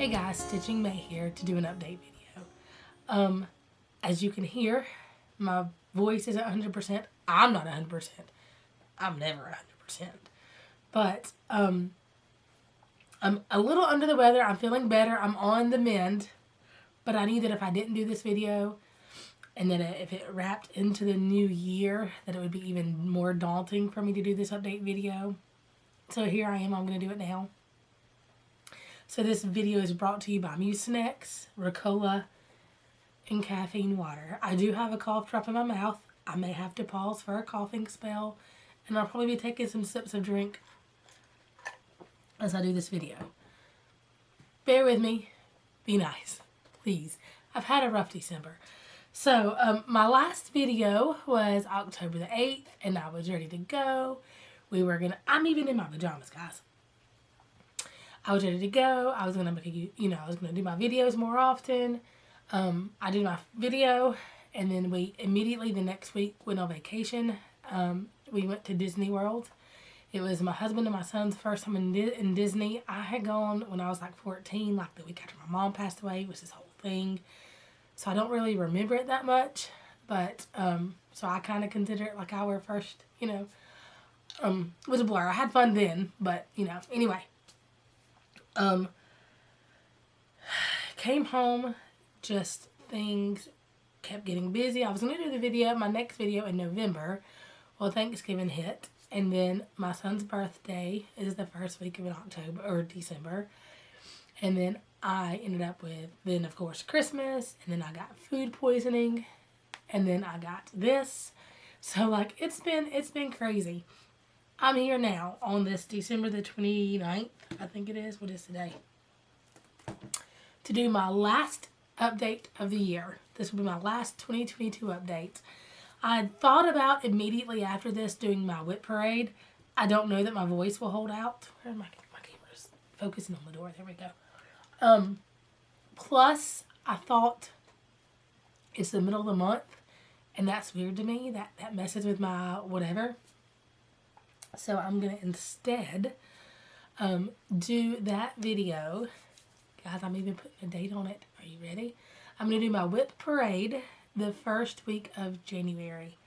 Hey guys, Stitching May here to do an update video. As you can hear, my voice isn't 100%. I'm not 100%. I'm never 100%. But, I'm a little under the weather. I'm feeling better. I'm on the mend. But I knew that if I didn't do this video, and then if it wrapped into the new year, that it would be even more daunting for me to do this update video. So here I am. I'm going to do it now. So this video is brought to you by Mucinex, Ricola, and caffeine water. I do have a cough drop in my mouth. I may have to pause for a coughing spell, and I'll probably be taking some sips of drink as I do this video. Bear with me. Be nice, please. I've had a rough December. So my last video was October the 8th, and I was ready to go. I'm even in my pajamas, guys. I was ready to go. I was gonna make I was gonna do my videos more often. I did my video, and then we immediately the next week went on vacation. We went to Disney World. It was my husband and my son's first time in Disney. I had gone when I was like 14, like the week after my mom passed away. It was this whole thing. So I don't really remember it that much, but so I kind of consider it like our first, it was a blur. I had fun then, but anyway. Came home, just things kept getting busy. I was going to do my next video in November. Well, Thanksgiving hit, and then my son's birthday is the first week of October or December. And then I ended up with, then of course, Christmas, and then I got food poisoning, and then I got this. So like, it's been crazy. I'm here now on this December the 29th, I think it is. What is today? To do my last update of the year. This will be my last 2022 update. I had thought about immediately after this doing my whip parade. I don't know that my voice will hold out. Where are my camera's focusing on the door? There we go. Plus, I thought it's the middle of the month, and that's weird to me. That messes with my whatever. So I'm going to instead do that video. Guys, I'm even putting a date on it. Are you ready? I'm going to do my whip parade the first week of January.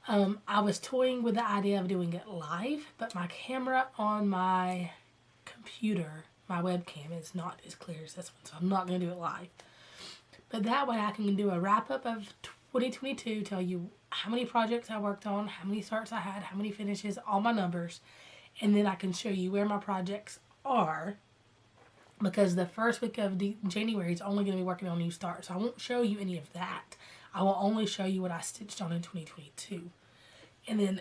I was toying with the idea of doing it live, but my camera on my computer, my webcam, is not as clear as this one, so I'm not going to do it live. But that way I can do a wrap-up of 2022, tell you how many projects I worked on, how many starts I had, how many finishes, all my numbers, and then I can show you where my projects are, because the first week of January is only going to be working on new starts, so I won't show you any of that. I will only show you what I stitched on in 2022, and then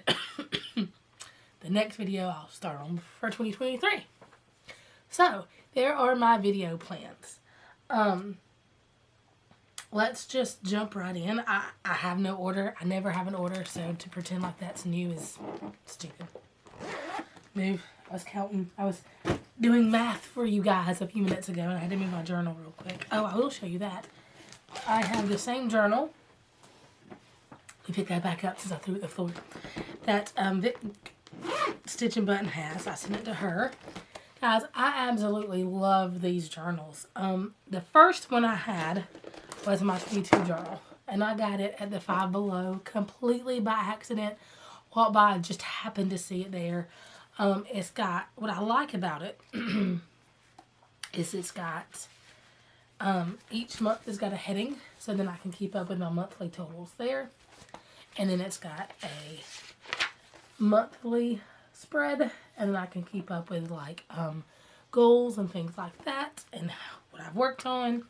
the next video I'll start on for 2023. So there are my video plans. Let's just jump right in. I have no order. I never have an order, so to pretend like that's new is stupid. Move. I was doing math for you guys a few minutes ago, and I had to move my journal real quick. Oh, I will show you that. I have the same journal. Let me pick that back up since I threw it to the floor. That Stitchnbutton has. I sent it to her. Guys, I absolutely love these journals. The first one I had was my 22 journal, and I got it at the Five Below completely by accident. Walked by, I just happened to see it there. It's got, what I like about it is it's got, each month has got a heading, so then I can keep up with my monthly totals there. And then it's got a monthly spread, and then I can keep up with like goals and things like that, and what I've worked on.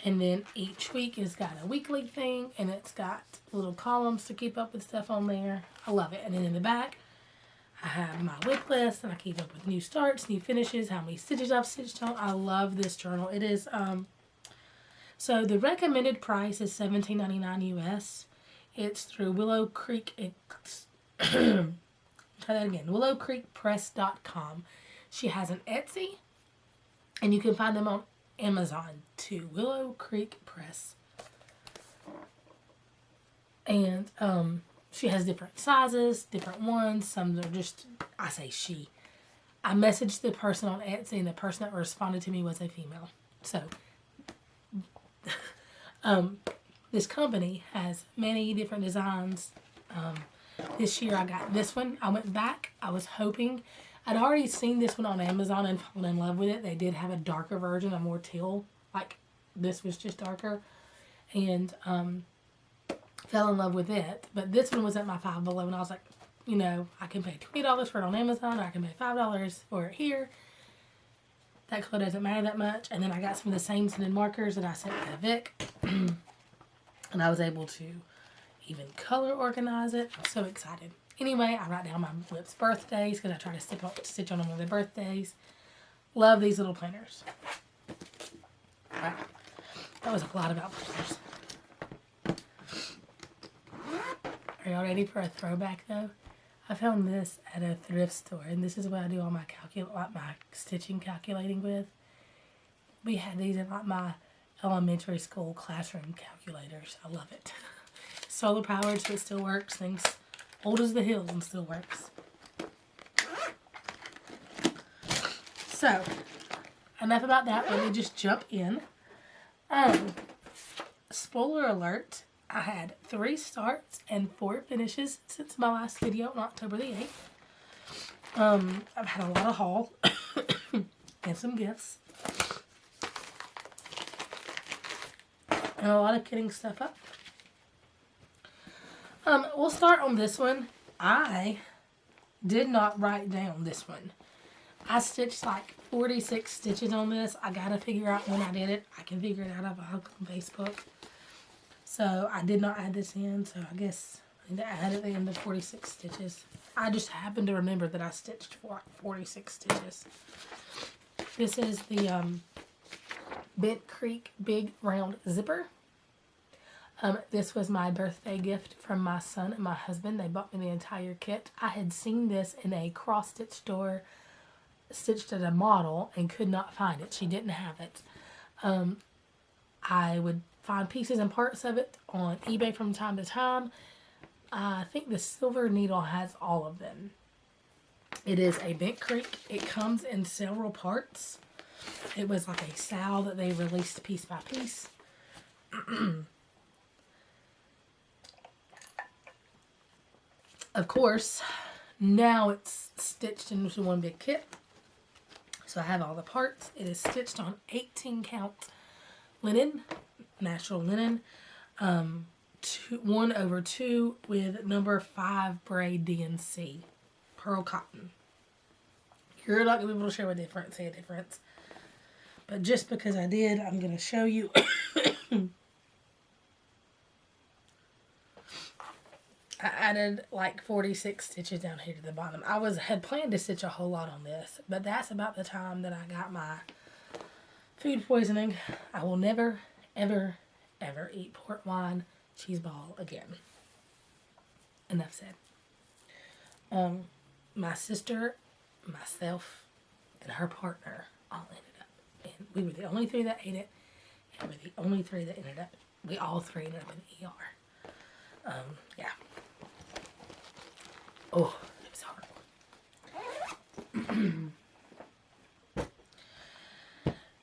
And then each week it's got a weekly thing, and it's got little columns to keep up with stuff on there. I love it. And then in the back, I have my whip list, and I keep up with new starts, new finishes, how many stitches I've stitched on. I love this journal. It is, so the recommended price is $17.99 US. It's through Willow Creek, try that again, willowcreekpress.com. She has an Etsy, and you can find them on Amazon too, Willow Creek Press. And she has different sizes, different ones. Some are just, I say she. I messaged the person on Etsy, and the person that responded to me was a female. So, this company has many different designs. This year I got this one. I went back. I was hoping. I'd already seen this one on Amazon and fallen in love with it. They did have a darker version, a more teal. Like, this was just darker. And fell in love with it. But this one was at my Five Below, and I was like, you know, I can pay $20 for it on Amazon, or I can pay $5 for it here. That color doesn't matter that much. And then I got some of the same scented markers that I sent to Vic. And I was able to even color organize it. I'm so excited. Anyway, I write down my Whip's birthdays because I try to stitch on them on their birthdays. Love these little planners. Right. That was a lot about planners. Are y'all ready for a throwback though? I found this at a thrift store, and this is what I do all my stitching calculating with. We had these in like my elementary school classroom calculators. I love it. Solar powered, so it still works. Things old as the hills and still works. So, enough about that. Let me just jump in. Spoiler alert. I had 3 starts and 4 finishes since my last video on October the 8th. I've had a lot of haul and some gifts. And a lot of kitting stuff up. We'll start on this one. I did not write down this one. I stitched like 46 stitches on this. I gotta figure out when I did it. I can figure it out if I look on Facebook. So I did not add this in, so I guess I need to add it in the 46 stitches. I just happened to remember that I stitched for 46 stitches. This is the Bent Creek Big Round Zipper. This was my birthday gift from my son and my husband. They bought me the entire kit. I had seen this in a cross-stitch store, stitched at a model, and could not find it. She didn't have it. I would find pieces and parts of it on eBay from time to time. I think the Silver Needle has all of them. It is a Bent Creek. It comes in several parts. It was like a sow that they released piece by piece. Of course, now it's stitched into one big kit. So I have all the parts. It is stitched on 18 count linen, natural linen, 1/2 with number 5 braid DNC, pearl cotton. You're not going to be able to show a difference. But just because I did, I'm going to show you. I added like 46 stitches down here to the bottom. I had planned to stitch a whole lot on this, but that's about the time that I got my food poisoning. I will never, ever, ever eat port wine cheese ball again. Enough said. My sister, myself, and her partner all ended up, and we were the only 3 that ate it, and we were the only 3 that ended up, we all 3 ended up in the ER. Yeah. Oh, it was horrible.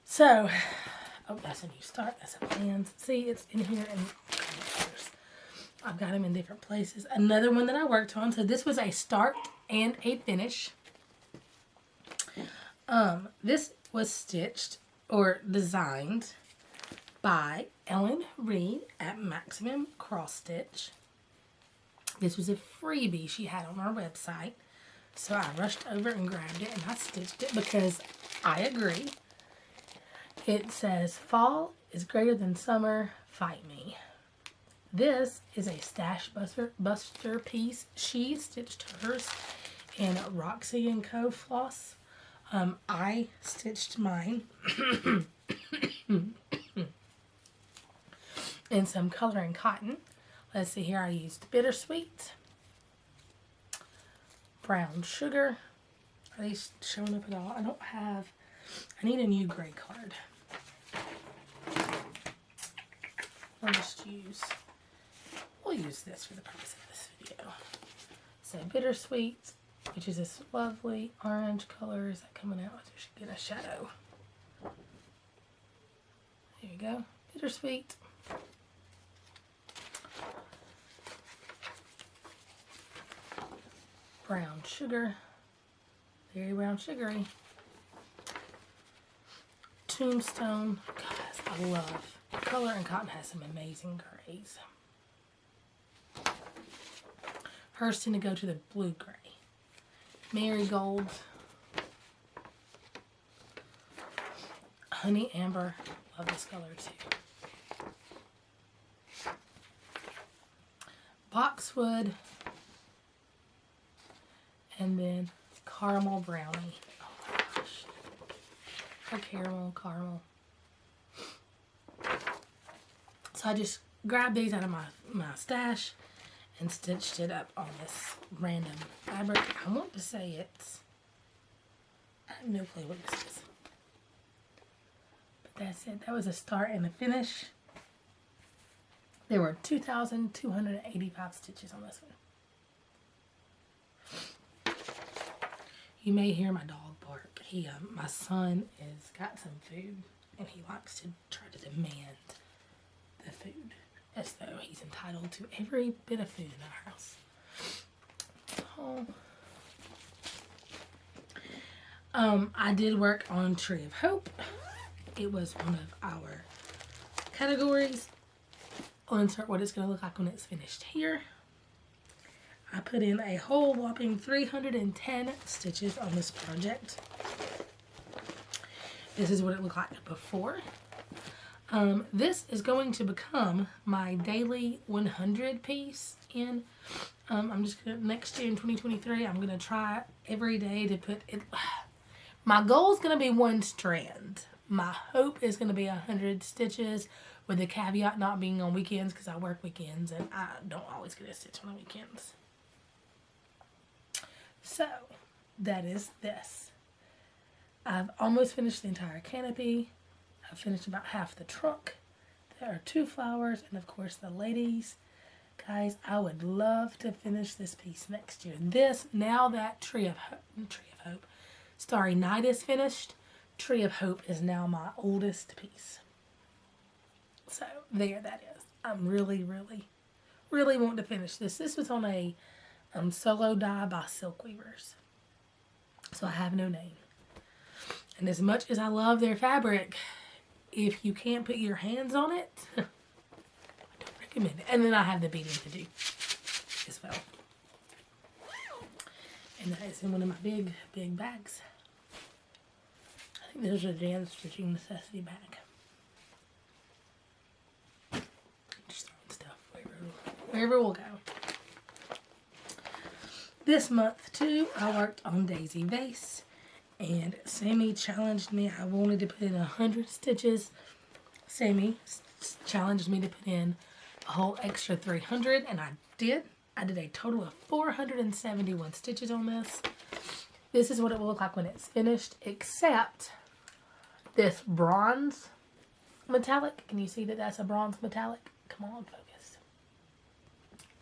So, oh, that's a new start. That's a plans. See, it's in here and I've got them in different places. Another one that I worked on. So this was a start and a finish. This was stitched or designed by Ellen Reed at MaximumCrossStitch. This was a freebie she had on our website. So I rushed over and grabbed it and I stitched it because I agree. It says, fall is greater than summer, fight me. This is a Stash Buster piece. She stitched hers in Roxy & Co. floss. I stitched mine in some coloring cotton. Let's see here, I used Bittersweet, Brown Sugar. Are these showing up at all? I need a new gray card. We'll use this for the purpose of this video. So Bittersweet, which is this lovely orange color. Is that coming out? I should get a shadow. go. Bittersweet. Brown sugar. Very brown sugary. Tombstone. Guys, I love Color and Cotton has some amazing grays. Hers tend to go to the blue gray. Marigold. Honey Amber. Love this color too. Boxwood. And then Caramel Brownie. Oh my gosh. Or caramel. So I just grabbed these out of my stash and stitched it up on this random fabric. I want to say it's, I have no clue what this is. But that's it. That was a start and a finish. There were 2,285 stitches on this one. You may hear my dog bark. My son has got some food and he likes to try to demand the food as though he's entitled to every bit of food in our house. I did work on Tree of Hope. It was one of our categories. I'll insert what it's going to look like when it's finished here. I put in a whole whopping 310 stitches on this project. This is what it looked like before. This is going to become my daily 100 piece in, I'm just going to, next year in 2023, I'm going to try every day to put it, my goal is going to be 1 strand. My hope is going to be 100 stitches with the caveat not being on weekends because I work weekends and I don't always get a stitch on the weekends. So, that is this. I've almost finished the entire canopy. I've finished about half the trunk. There are 2 flowers and of course the ladies. Guys, I would love to finish this piece next year. This, now that Tree of Hope, Starry Night is finished, Tree of Hope is now my oldest piece. So, there that is. I'm really wanting to finish this. This was on a solo die by Silk Weavers. So I have no name. And as much as I love their fabric, if you can't put your hands on it, I don't recommend it. And then I have the beading to do as well. And that is in one of my big bags. I think there's a Jan Stitching Necessity bag. Just throwing stuff wherever it will go. This month too, I worked on Daisy Vase. And Sammy challenged me. I wanted to put in 100 stitches. Sammy challenged me to put in a whole extra 300, and I did. I did a total of 471 stitches on this. This is what it will look like when it's finished, except this bronze metallic. Can you see that that's a bronze metallic? Come on, focus.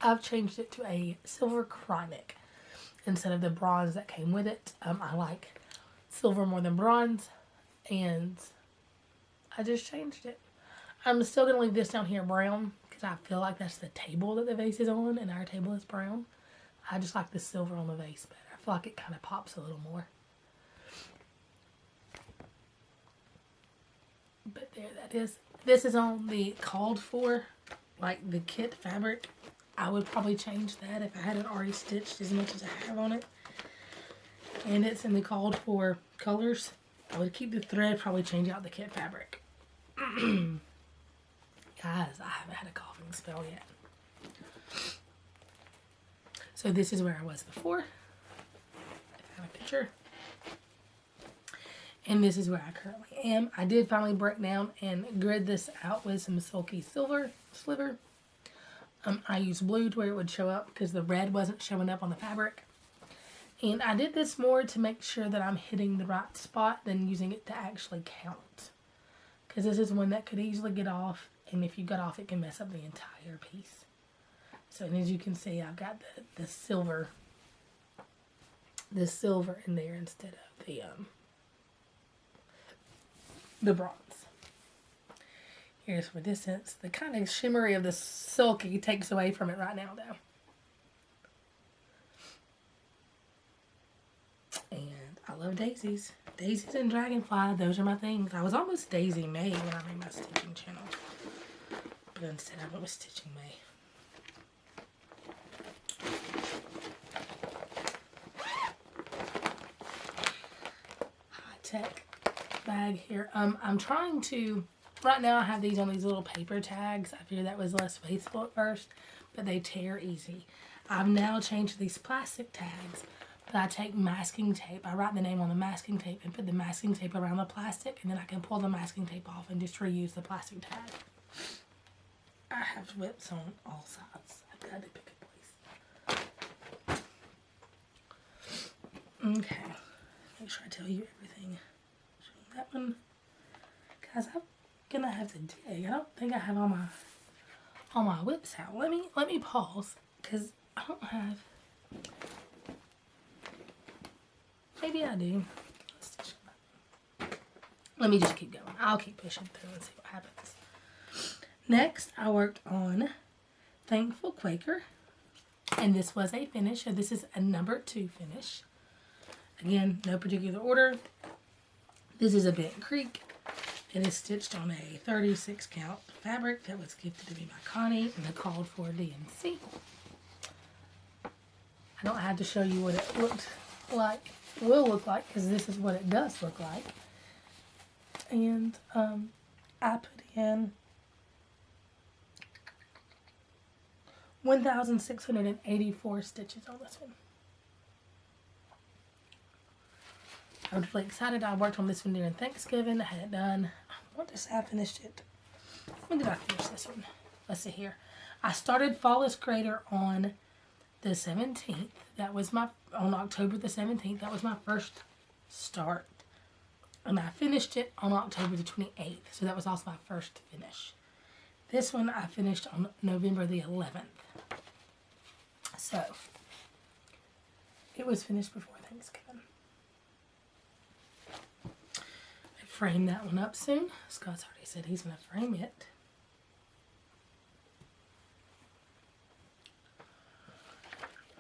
I've changed it to a silver chronic instead of the bronze that came with it. I like silver more than bronze, and I just changed it. I'm still going to leave this down here brown because I feel like that's the table that the vase is on, and our table is brown. I just like the silver on the vase better. I feel like it kind of pops a little more. But there that is. This is on the called for, like the kit fabric. I would probably change that if I hadn't already stitched as much as I have on it. And it's in the called for colors. I would keep the thread, probably change out the kit fabric. Guys, I haven't had a coughing spell yet. So this is where I was before. I have a picture. And this is where I currently am. I did finally break down and grid this out with some Sulky Silver Sliver. I used blue to where it would show up because the red wasn't showing up on the fabric. And I did this more to make sure that I'm hitting the right spot than using it to actually count. Because this is one that could easily get off, and if you got off, it can mess up the entire piece. So, and as you can see, I've got the silver in there instead of the bronze. Here's for distance. The kind of shimmery of the silky takes away from it right now, though. And I love daisies. Daisies and dragonfly, those are my things. I was almost Daisy May when I made my stitching channel. But instead I went with Stitching May. High-tech bag here. I'm trying to, right now I have these on these little paper tags. I figured that was less wasteful at first, but they tear easy. I've now changed these plastic tags. But I take masking tape, I write the name on the masking tape and put the masking tape around the plastic, and then I can pull the masking tape off and just reuse the plastic tag. I have whips on all sides. I've got to pick a place. Okay, make sure I tell you everything. That one, guys, I'm gonna have to dig. I don't think I have all my whips out. Let me pause, because I don't have. Maybe I do. Let me just keep going. I'll keep pushing through and see what happens. Next, I worked on Thankful Quaker. And this was a finish. So this is a number 2 finish. Again, no particular order. This is a Bent Creek. It is stitched on a 36 count fabric that was gifted to me by Connie and called for DNC. I don't have to show you what it looked like. Will look like, because this is what it does look like. And I put in 1,684 stitches on this one. I was really excited. I worked on this one during Thanksgiving. I had it done. I want to say I finished it. When did I finish this one? Let's see here. I started Flawless Creator on the 17th. That was on October the 17th. That was my first start. And I finished it on October the 28th. So that was also my first finish. This one I finished on November the 11th. So, it was finished before Thanksgiving. I framed that one up soon. Scott's already said he's going to frame it.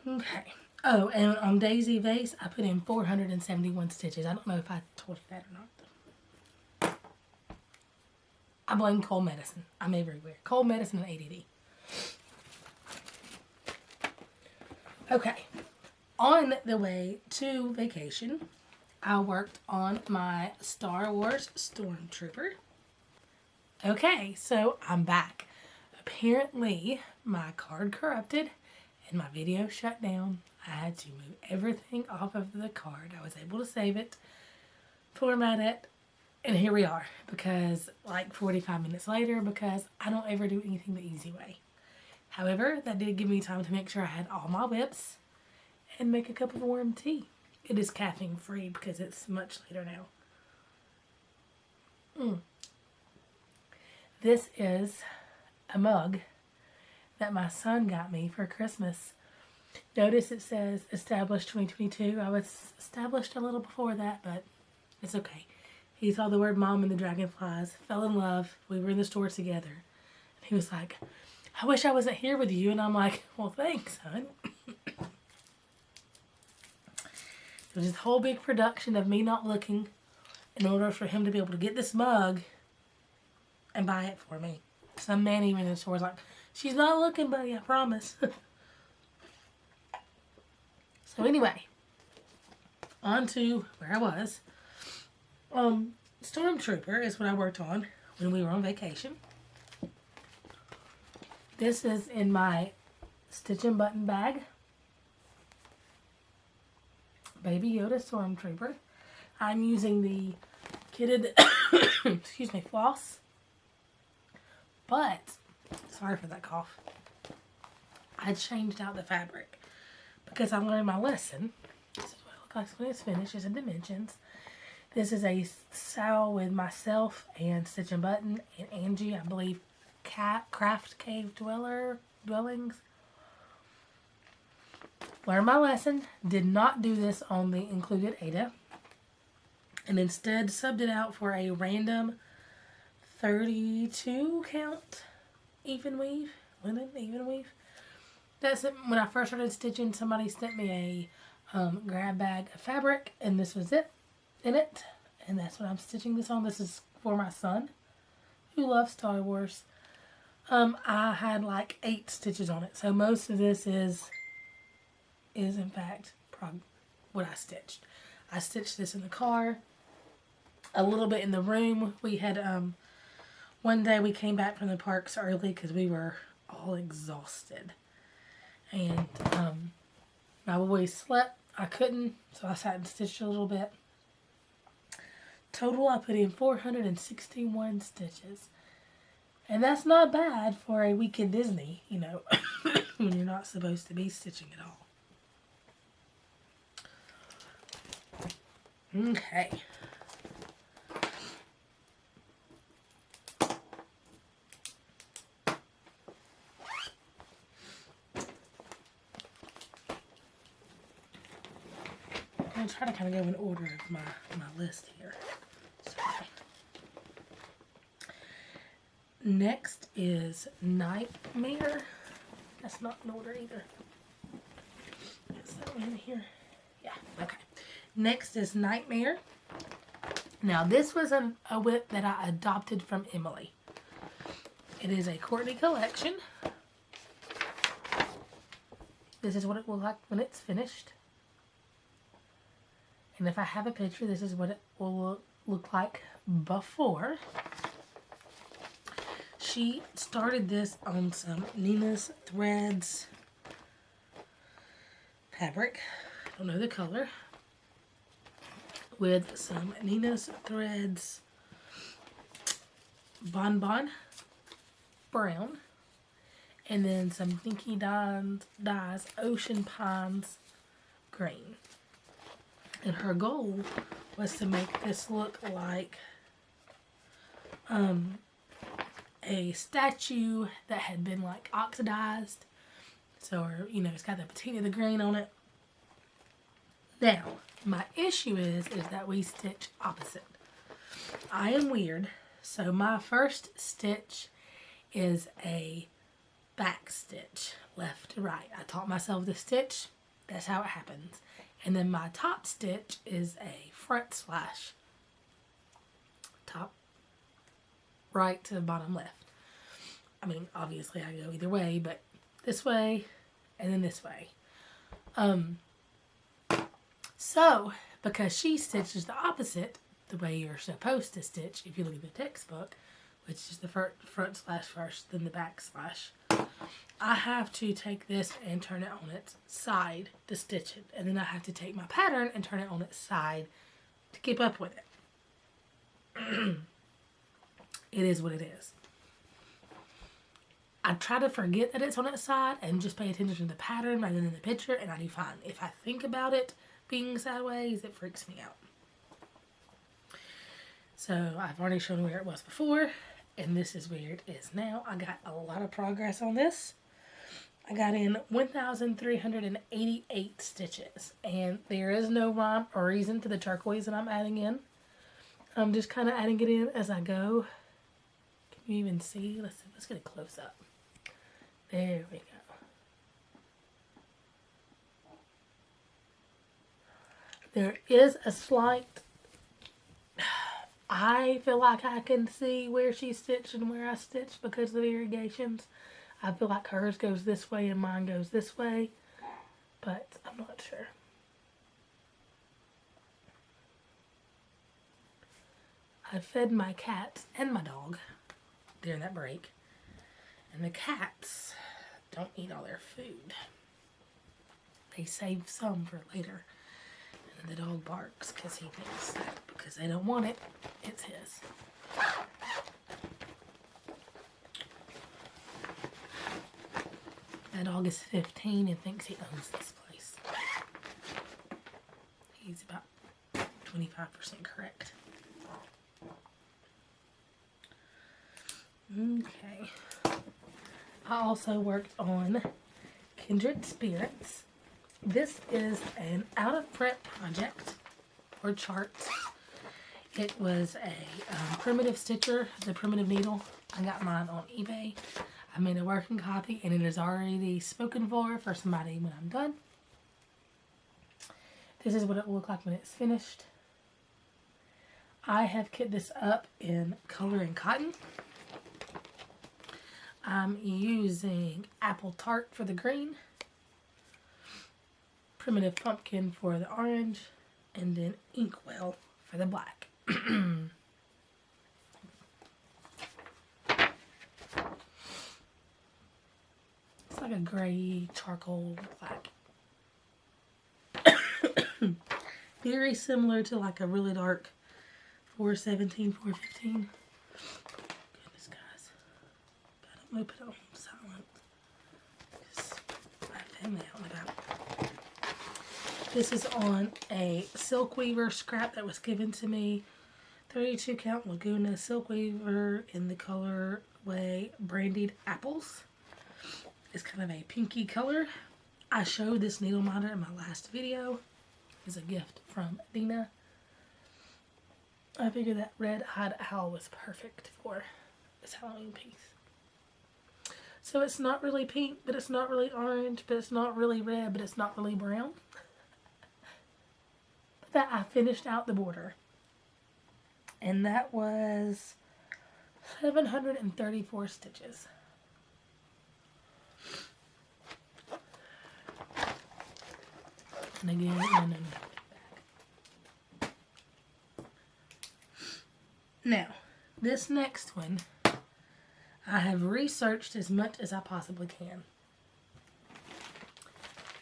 Okay. Oh, and on Daisy Vase, I put in 471 stitches. I don't know if I told you that or not. I blame cold medicine. I'm everywhere. Cold medicine and ADD. Okay. On the way to vacation, I worked on my Star Wars Stormtrooper. Okay, so I'm back. Apparently, my card corrupted and my video shut down. I had to move everything off of the card. I was able to save it, format it, and here we are. Because like 45 minutes later, because I don't ever do anything the easy way. However, that did give me time to make sure I had all my whips and make a cup of warm tea. It is caffeine free because it's much later now. This is a mug that my son got me for Christmas. Notice it says established 2022. I was established a little before that, but it's okay. He saw the word mom and the dragonflies, fell in love. We were in the store together. And he was like, I wish I wasn't here with you. And I'm like, well, thanks, son. It was this whole big production of me not looking in order for him to be able to get this mug and buy it for me. Some man even in the store was like, she's not looking, buddy, I promise. So anyway, on to where I was. Stormtrooper is what I worked on when we were on vacation. This is in my Stitchnbutton bag. Baby Yoda Stormtrooper. I'm using the kitted, excuse me, floss. But, sorry for that cough. I changed out the fabric because I learned my lesson. This is what it looks like when it's finished. It's in dimensions. This is a sow with myself and Stitchnbutton and Angie, I believe, Craft Cave Dwellings. Learned my lesson. Did not do this on the included Ada. And instead subbed it out for a random 32 count even weave, linen even weave. That's it. When I first started stitching, somebody sent me a grab bag of fabric, and this was it in it, and that's what I'm stitching this on. This is for my son who loves Star Wars. I had like 8 stitches on it, so most of this is in fact what I stitched. I stitched this in the car, a little bit in the room. We had one day we came back from the parks early because we were all exhausted, and my boys slept. I couldn't, so I sat and stitched a little bit. Total, I put in 461 stitches. And that's not bad for a week in Disney, you know, when you're not supposed to be stitching at all. Okay. I'm going to try to kind of go in order of my list here. Sorry. Next is Nightmare. That's not in order either. Is that one in here? Yeah, okay. Next is Nightmare. Now this was a whip that I adopted from Emily. It is a Courtney collection. This is what it will look like when it's finished. And if I have a picture, this is what it will look like before. She started this on some Nina's Threads fabric. I don't know the color. With some Nina's Threads Bonbon Brown. And then some Dinky Dyes Ocean Pines Green. And her goal was to make this look like a statue that had been like oxidized. So, you know, it's got the patina, the green on it. Now, my issue is that we stitch opposite. I am weird, so my first stitch is a back stitch, left to right. I taught myself to stitch. That's how it happens. And then my top stitch is a front slash. Top right to bottom left. I mean, obviously I go either way, but this way and then this way. So, because she stitches the opposite, the way you're supposed to stitch, if you look at the textbook, which is the front slash first, then the back slash, I have to take this and turn it on its side to stitch it. And then I have to take my pattern and turn it on its side to keep up with it. It is what it is. I try to forget that it's on its side and just pay attention to the pattern rather than the picture, and I do fine. If I think about it being sideways, it freaks me out. So I've already shown where it was before, and this is where it is now. I got a lot of progress on this. I got in 1,388 stitches, and there is no rhyme or reason to the turquoise that I'm adding in. I'm just kind of adding it in as I go. Can you even see? Let's get a close up. There we go. There is a slight, I feel like I can see where she stitched and where I stitched because of the variegations. I feel like hers goes this way and mine goes this way, but I'm not sure. I fed my cat and my dog during that break, and the cats don't eat all their food. They save some for later, and the dog barks because he thinks that because they don't want it, it's his. That dog is 15 and thinks he owns this place. He's about 25% correct. Okay. I also worked on Kindred Spirits. This is an out of print project or charts. It was a primitive stitcher, the primitive needle. I got mine on eBay. I made a working copy and it is already spoken for somebody when I'm done. This is what it will look like when it's finished. I have kit this up in color and cotton. I'm using Apple Tart for the green, Primitive Pumpkin for the orange, and then Inkwell for the black. It's like a gray charcoal black. Very similar to like a really dark 417, 415. Goodness, guys. I'm going to put it on silent because my family out and about. This is on a silk weaver scrap that was given to me. 32 count Laguna silk weaver in the colorway Brandied Apples. It's kind of a pinky color. I showed this needle minder in my last video. It's a gift from Dina. I figured that red-eyed owl was perfect for this Halloween piece. So it's not really pink, but it's not really orange, but it's not really red, but it's not really brown. But that I finished out the border. And that was 734 stitches. And again, Now, this next one, I have researched as much as I possibly can.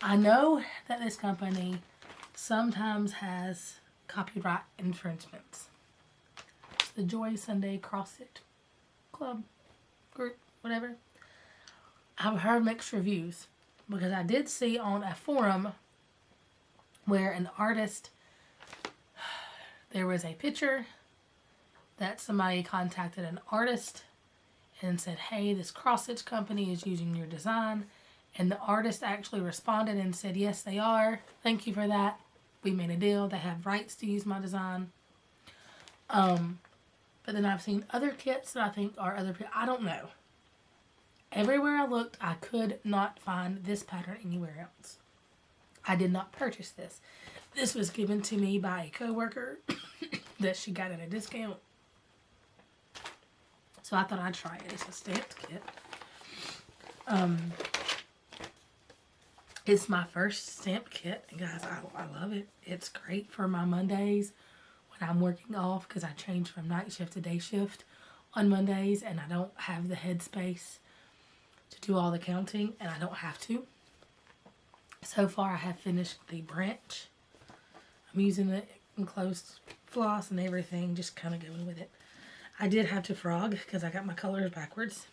I know that this company sometimes has copyright infringements. It's the Joy Sunday CrossStitch Club group, whatever. I've heard mixed reviews because I did see on a forum where an artist, there was a picture that somebody contacted an artist and said, hey, this cross-stitch company is using your design. And the artist actually responded and said, yes, they are. Thank you for that. We made a deal. They have rights to use my design. But then I've seen other kits that I think are other people. I don't know. Everywhere I looked, I could not find this pattern anywhere else. I did not purchase this. This was given to me by a coworker that she got at a discount. So I thought I'd try it. It's a stamped kit. It's my first stamped kit. And guys, I love it. It's great for my Mondays when I'm working off because I change from night shift to day shift on Mondays and I don't have the headspace to do all the counting and I don't have to. So far I have finished the branch. I'm using the enclosed floss and everything, just kind of going with it. I did have to frog because I got my colors backwards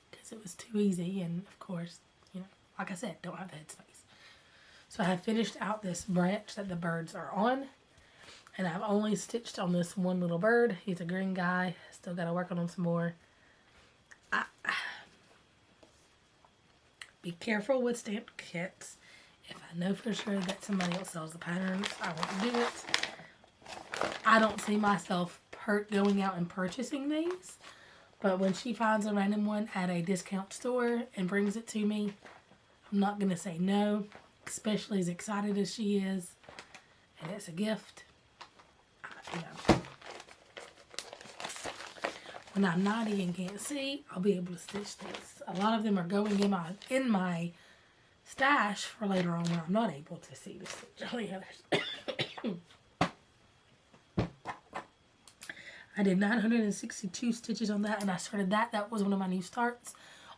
because it was too easy and of course, you know, like I said, don't have the headspace. So I have finished out this branch that the birds are on and I've only stitched on this one little bird. He's a green guy. Still got to work on him some more. Be careful with stamped kits. If I know for sure that somebody else sells the patterns, I won't do it. I don't see myself going out and purchasing these, but when she finds a random one at a discount store and brings it to me, I'm not going to say no, especially as excited as she is, and it's a gift. You know, when I'm 90 and can't see, I'll be able to stitch these. A lot of them are going in my stash for later on when I'm not able to see the stitch on the others. I did 962 stitches on that and I started that. That was one of my new starts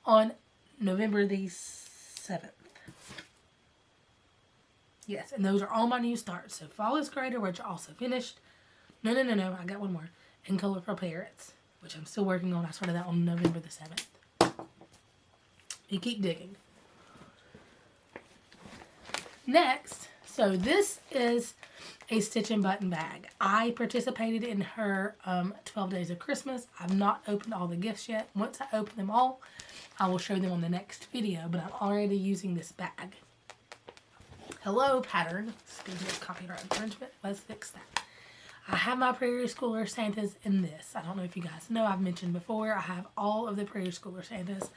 on November the 7th. Yes, and those are all my new starts. So Fall is Greater, which are also finished. No, I got one more. And Colorful Parrots, which I'm still working on. I started that on November the 7th. You keep digging. Next, so this is a Stitchnbutton bag. I participated in her 12 Days of Christmas. I've not opened all the gifts yet. Once I open them all, I will show them on the next video, but I'm already using this bag. Hello pattern. Speaking of copyright infringement, let's fix that. I have my Prairie Schooler Santas in this. I don't know if you guys know, I've mentioned before, I have all of the Prairie Schooler Santas.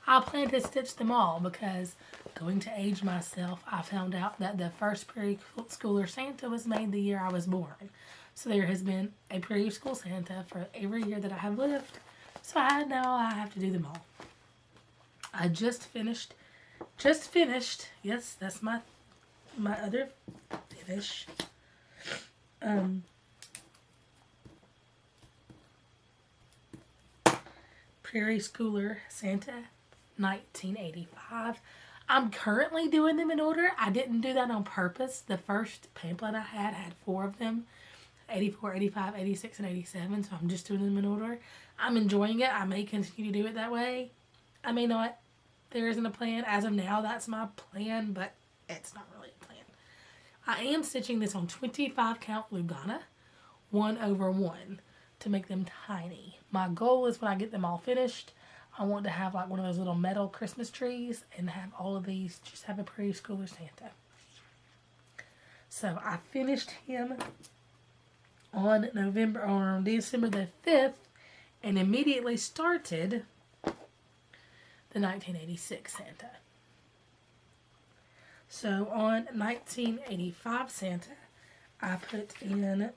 I plan to stitch them all because, going to age myself, I found out that the first Prairie Schooler Santa was made the year I was born. So there has been a Prairie School Santa for every year that I have lived. So now I have to do them all. I just finished, yes, that's my other finish. Prairie Schooler Santa 1985. I'm currently doing them in order. I didn't do that on purpose. The first pamphlet I had 4 of them. 84, 85, 86, and 87. So I'm just doing them in order. I'm enjoying it. I may continue to do it that way. I may not. There isn't a plan. As of now, that's my plan, but it's not really a plan. I am stitching this on 25 count Lugana 1/1 to make them tiny. My goal is when I get them all finished, I want to have like one of those little metal Christmas trees and have all of these just have a Prairie Schooler Santa. So I finished him on December the 5th and immediately started the 1986 Santa. So on 1985 Santa, I put in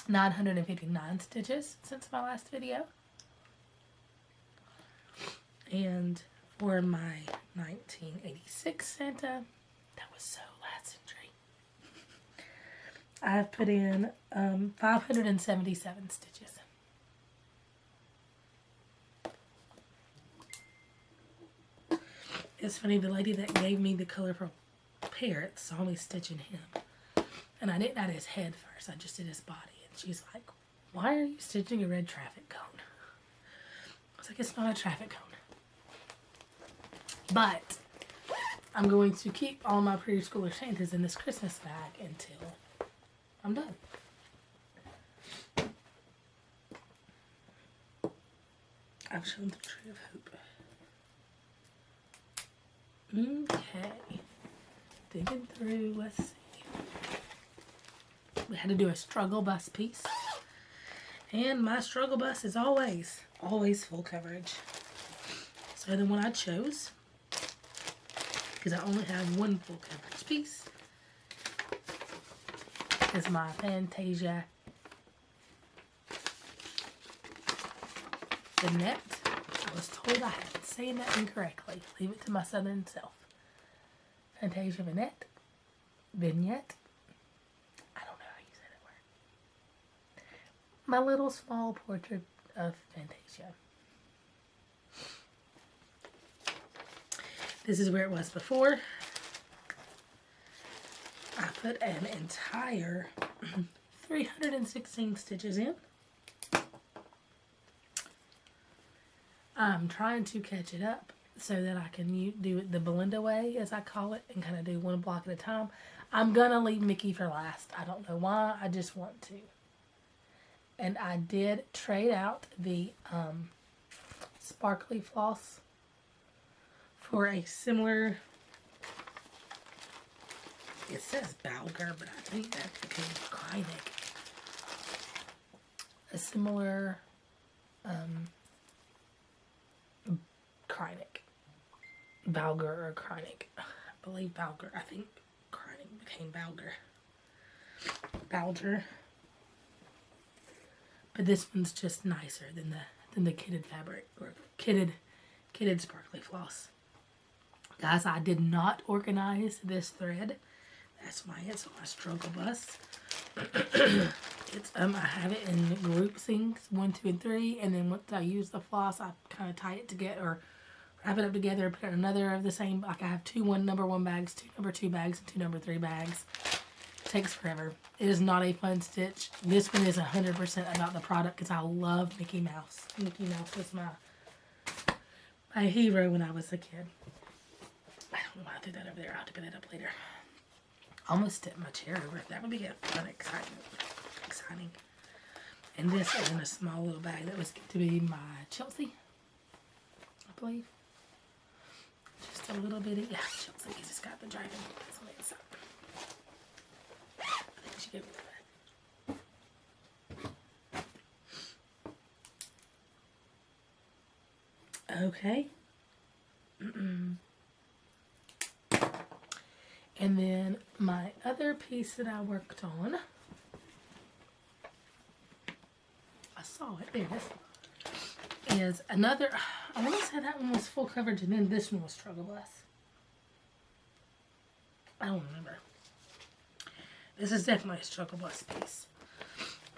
959 stitches since my last video. And for my 1986 Santa, that was so last entry, I've put in 577 stitches. It's funny, the lady that gave me the colorful parrot saw me stitching him. And I didn't add his head first, I just did his body. And she's like, why are you stitching a red traffic cone? I was like, it's not a traffic cone. But I'm going to keep all my Prairie Schooler Santas in this Christmas bag until I'm done. I've shown the Tree of Hope. Okay. Digging through, let's see. We had to do a struggle bus piece. And my struggle bus is always full coverage. So the one I chose, because I only have one full coverage piece, is my Fantasia Vignette. I was told I had been saying that incorrectly. Leave it to my southern self. Fantasia Vignette. I don't know how you say that word. My little small portrait of Fantasia. This is where it was before. I put an entire 316 stitches in. I'm trying to catch it up so that I can do it the Belinda way, as I call it, and kind of do one block at a time. I'm going to leave Mickey for last. I don't know why. I just want to. And I did trade out the sparkly floss for a similar, it says Balger, but I think that's because of Kreinik. A similar Kreinik. Balger or Kreinik. I believe Balger. I think Kreinik became Balger. Balger. But this one's just nicer than the kitted fabric or kitted sparkly floss. Guys, I did not organize this thread. That's why it's on my struggle bus. It's I have it in group things 1, 2, and 3, and then once I use the floss, I kind of tie it together or wrap it up together and put in another of the same. Like I have 2 number 1 bags, 2 number 2 bags, and 2 number 3 bags. It takes forever. It is not a fun stitch. This one is 100% about the product because I love Mickey Mouse. Mickey Mouse was my hero when I was a kid. I don't know why I threw that over there. I'll have to put that up later. Almost tipped my chair over. That would be a fun, exciting. And this is in a small little bag that was to be my Chelsea, I believe. Just a little bitty, yeah, Chelsea. It's got the driving. That's on the inside. I think she gave me that. Okay. And then my other piece that I worked on, I saw it, there it is, is another, I want to say that one was full coverage and then this one was Struggle Bus. I don't remember. This is definitely a Struggle Bus piece.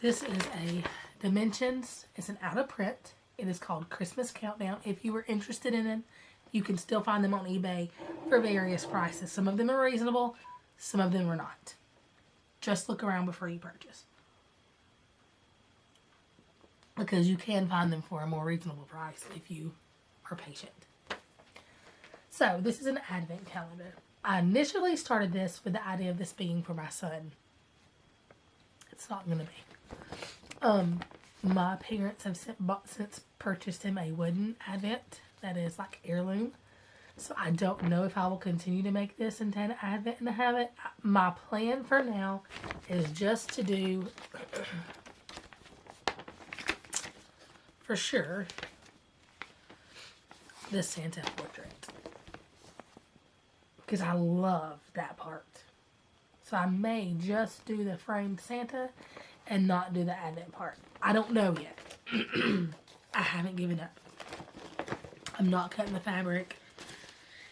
This is a Dimensions. It's an out of print. It is called Christmas Countdown. If you were interested in it, you can still find them on eBay for various prices. Some of them are reasonable, some of them are not. Just look around before you purchase, because you can find them for a more reasonable price if you are patient. So this is an advent calendar. I initially started this with the idea of this being for my son. It's not going to be. My parents have since purchased him a wooden advent that is like heirloom. So I don't know if I will continue to make this into an advent and have it. My plan for now is just to do, for sure, this Santa portrait. Because I love that part. So I may just do the framed Santa and not do the advent part. I don't know yet. I haven't given up. I'm not cutting the fabric.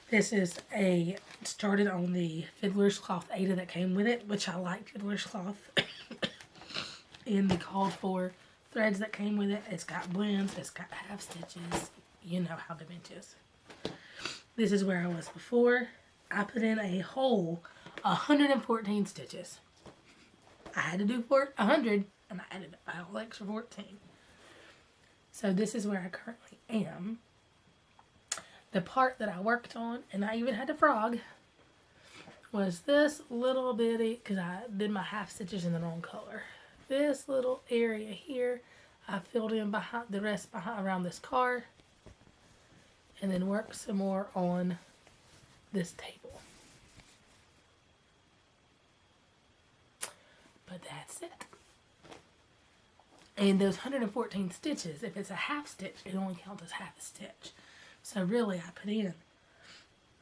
This is started on the Fiddler's Cloth Ada that came with it, which I like Fiddler's Cloth. In the called for threads that came with it. It's got blends, it's got half stitches. You know how dimensions. This is where I was before. I put in a whole 114 stitches. I had to do 100 and I added a whole extra 14. So this is where I currently am. The part that I worked on, and I even had a frog, was this little bitty, because I did my half stitches in the wrong color. This little area here, I filled in behind the rest around this car, and then worked some more on this table. But that's it. And those 114 stitches, if it's a half stitch, it only counts as half a stitch. So really, I put in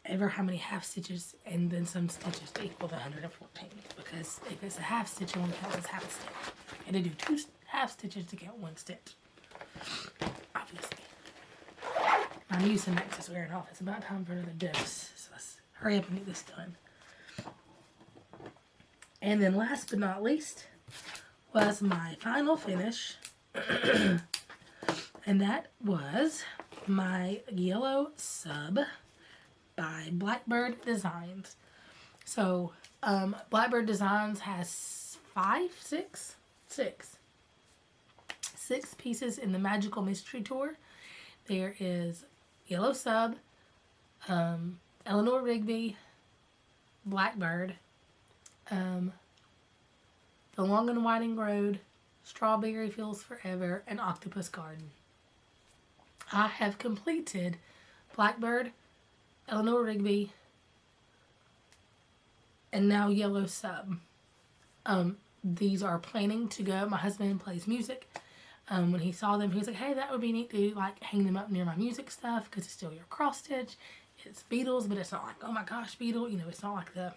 ever how many half stitches and then some stitches to equal the 114. Because if it's a half stitch, it only counts as half a stitch. And to do 2 half stitches to count 1 stitch. Obviously. My Mucinex is wearing off. It's about time for another dose. So let's hurry up and get this done. And then last but not least was my final finish. And that was my yellow sub by Blackbird Designs. So Blackbird Designs has 6 pieces in the Magical Mystery Tour. There is Yellow Sub, Eleanor Rigby, Blackbird, The Long and Winding Road, Strawberry Fields Forever, and Octopus Garden. I have completed Blackbird, Eleanor Rigby, and now Yellow Sub. These are planning to go. My husband plays music. When he saw them, he was like, hey, that would be neat to like hang them up near my music stuff because it's still your cross stitch. It's Beatles, but it's not like, oh my gosh, Beatle. You know, it's not like the,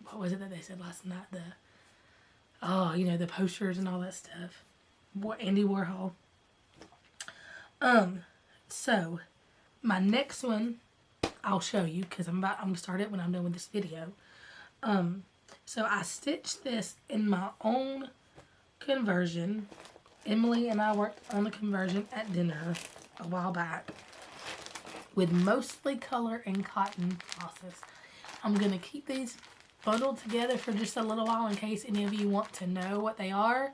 what was it that they said last night? The posters and all that stuff. Andy Warhol. So my next one, I'll show you because I'm going to start it when I'm done with this video. So I stitched this in my own conversion. Emily and I worked on the conversion at dinner a while back with mostly color and cotton flosses. I'm going to keep these bundled together for just a little while in case any of you want to know what they are.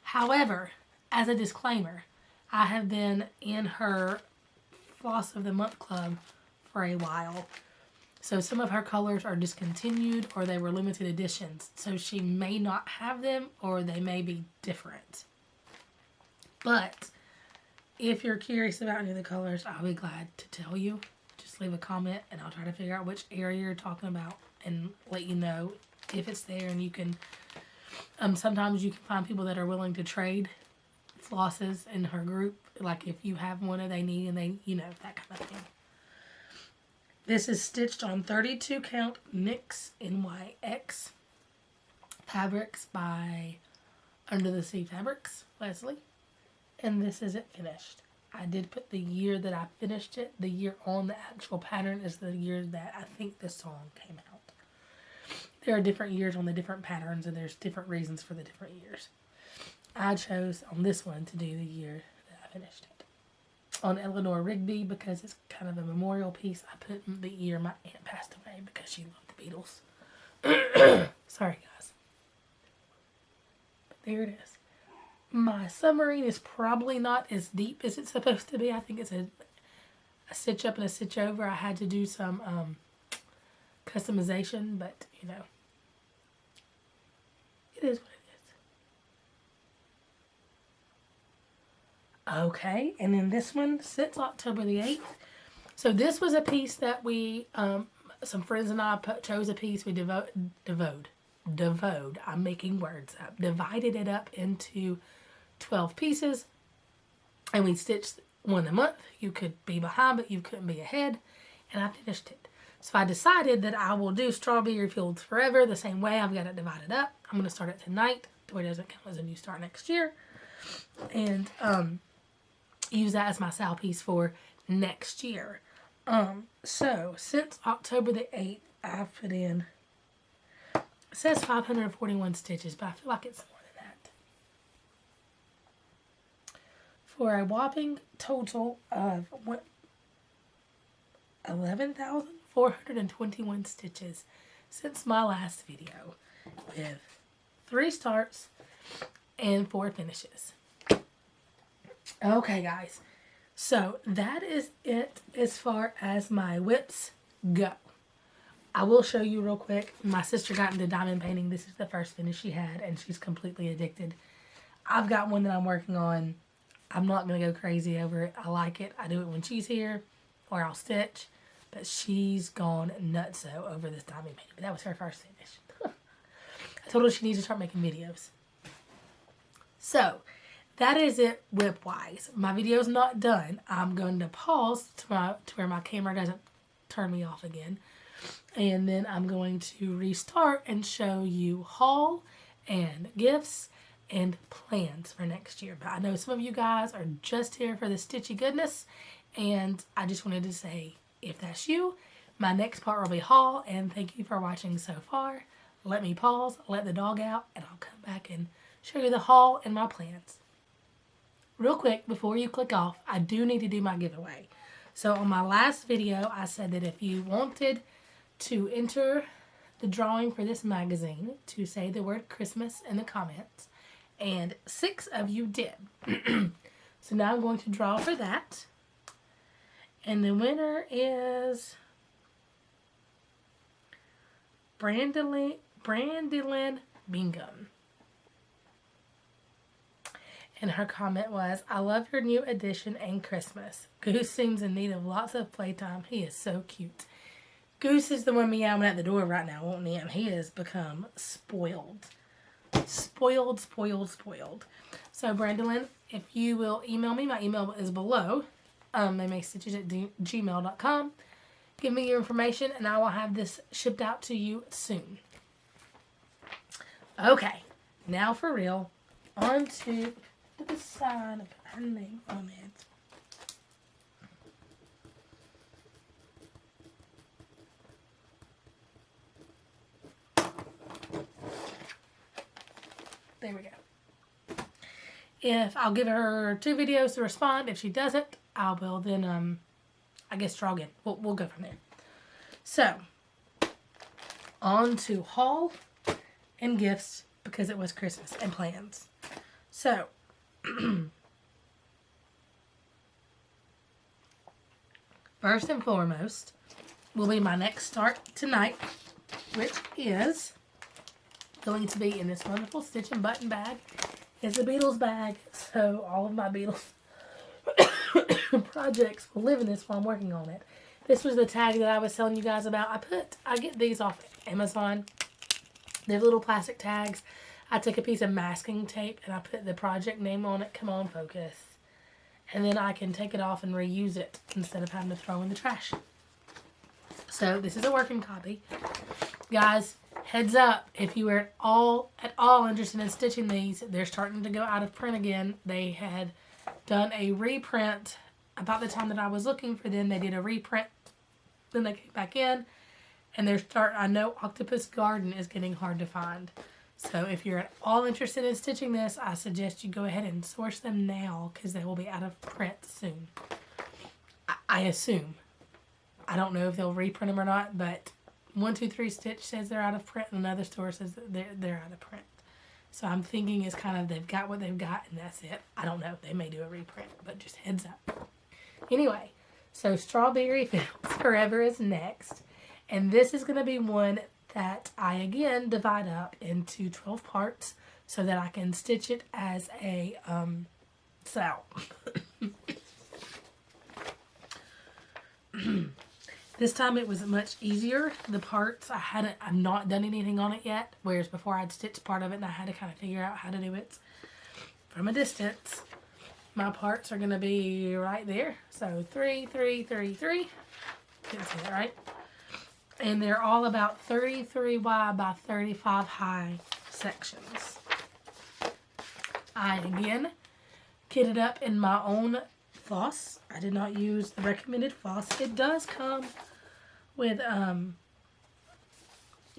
However, as a disclaimer, I have been in her Floss of the Month Club for a while. So some of her colors are discontinued or they were limited editions. So she may not have them or they may be different. But if you're curious about any of the colors, I'll be glad to tell you. Just leave a comment and I'll try to figure out which area you're talking about and let you know if it's there. And you can, sometimes you can find people that are willing to trade flosses in her group. Like if you have one that they need and they, you know, that kind of thing. This is stitched on 32 count Mix NYX fabrics by Under the Sea Fabrics, Leslie. And this is it finished. I did put the year that I finished it. The year on the actual pattern is the year that I think this song came out. There are different years on the different patterns, and there's different reasons for the different years. I chose on this one to do the year that I finished it. On Eleanor Rigby, because it's kind of a memorial piece, I put the year my aunt passed away because she loved the Beatles. Sorry, guys. But there it is. My submarine is probably not as deep as it's supposed to be. I think it's a stitch up and a stitch over. I had to do some customization, but, you know, it is what it is. Okay, and then this one, since October the 8th. So this was a piece that we, some friends and I chose a piece. We I'm making words up. Divided it up into 12 pieces. And we stitched one a month. You could be behind, but you couldn't be ahead. And I finished it. So I decided that I will do Strawberry Fields Forever the same way. I've got it divided up. I'm going to start it tonight, so it doesn't count as a new start next year. And use that as my sal piece for next year. So since October the 8th, I've put in, it says 541 stitches, but I feel like it's more than that. For a whopping total of 11,421 stitches since my last video, with 3 starts and 4 finishes. Okay, guys, so that is it as far as my whips go. I will show you real quick. My sister got into diamond painting. This is the first finish she had, and she's completely addicted. I've got one that I'm working on. I'm not going to go crazy over it. I like it. I do it when she's here, or I'll stitch. But she's gone nutso over this diamond painting. But that was her first finish. I told her she needs to start making videos. So, that is it whip-wise. My video's not done. I'm going to pause to where my camera doesn't turn me off again. And then I'm going to restart and show you haul and gifts and plans for next year. But I know some of you guys are just here for the stitchy goodness. And I just wanted to say, if that's you, my next part will be haul. And thank you for watching so far. Let me pause, let the dog out, and I'll come back and show you the haul and my plans. Real quick, before you click off, I do need to do my giveaway. So on my last video, I said that if you wanted to enter the drawing for this magazine, to say the word Christmas in the comments, and 6 of you did. So now I'm going to draw for that. And the winner is Brandilyn Bingham. And her comment was, I love your new edition and Christmas. Goose seems in need of lots of playtime. He is so cute. Goose is the one meowing at the door right now, won't he? He has become spoiled. Spoiled. So, Brandilyn, if you will email me, my email is below. MakeStitches@gmail.com. Give me your information and I will have this shipped out to you soon. Okay, now for real. On to the side of her name on it. There we go. If I'll give her 2 videos to respond. If she doesn't, I will then, I guess, draw again. We'll go from there. So, on to haul and gifts, because it was Christmas, and plans. So, first and foremost will be my next start tonight, which is going to be in this wonderful Stitchnbutton bag. It's a Beatles bag, so all of my Beatles projects will live in this while I'm working on it. This was the tag that I was telling you guys about. I get these off Amazon. They're little plastic tags. I took a piece of masking tape and I put the project name on it. Come on, focus. And then I can take it off and reuse it instead of having to throw in the trash. So this is a working copy. Guys, heads up, if you were at all interested in stitching these, they're starting to go out of print again. They had done a reprint about the time that I was looking for them. They did a reprint, then they came back in, and I know Octopus Garden is getting hard to find. So if you're at all interested in stitching this, I suggest you go ahead and source them now because they will be out of print soon. I assume. I don't know if they'll reprint them or not, but 123 Stitch says they're out of print and another store says they're out of print. So I'm thinking it's kind of they've got what they've got and that's it. I don't know. They may do a reprint, but just heads up. Anyway, so Strawberry Fields Forever is next. And this is going to be one that I, again, divide up into 12 parts so that I can stitch it as a sow. This time it was much easier. The parts, I've not done anything on it yet, whereas before I'd stitched part of it and I had to kind of figure out how to do it from a distance. My parts are going to be right there. So 3, 3, 3, 3. Didn't see that right. And they're all about 33 wide by 35 high sections. I, again, kitted up in my own floss. I did not use the recommended floss. It does come with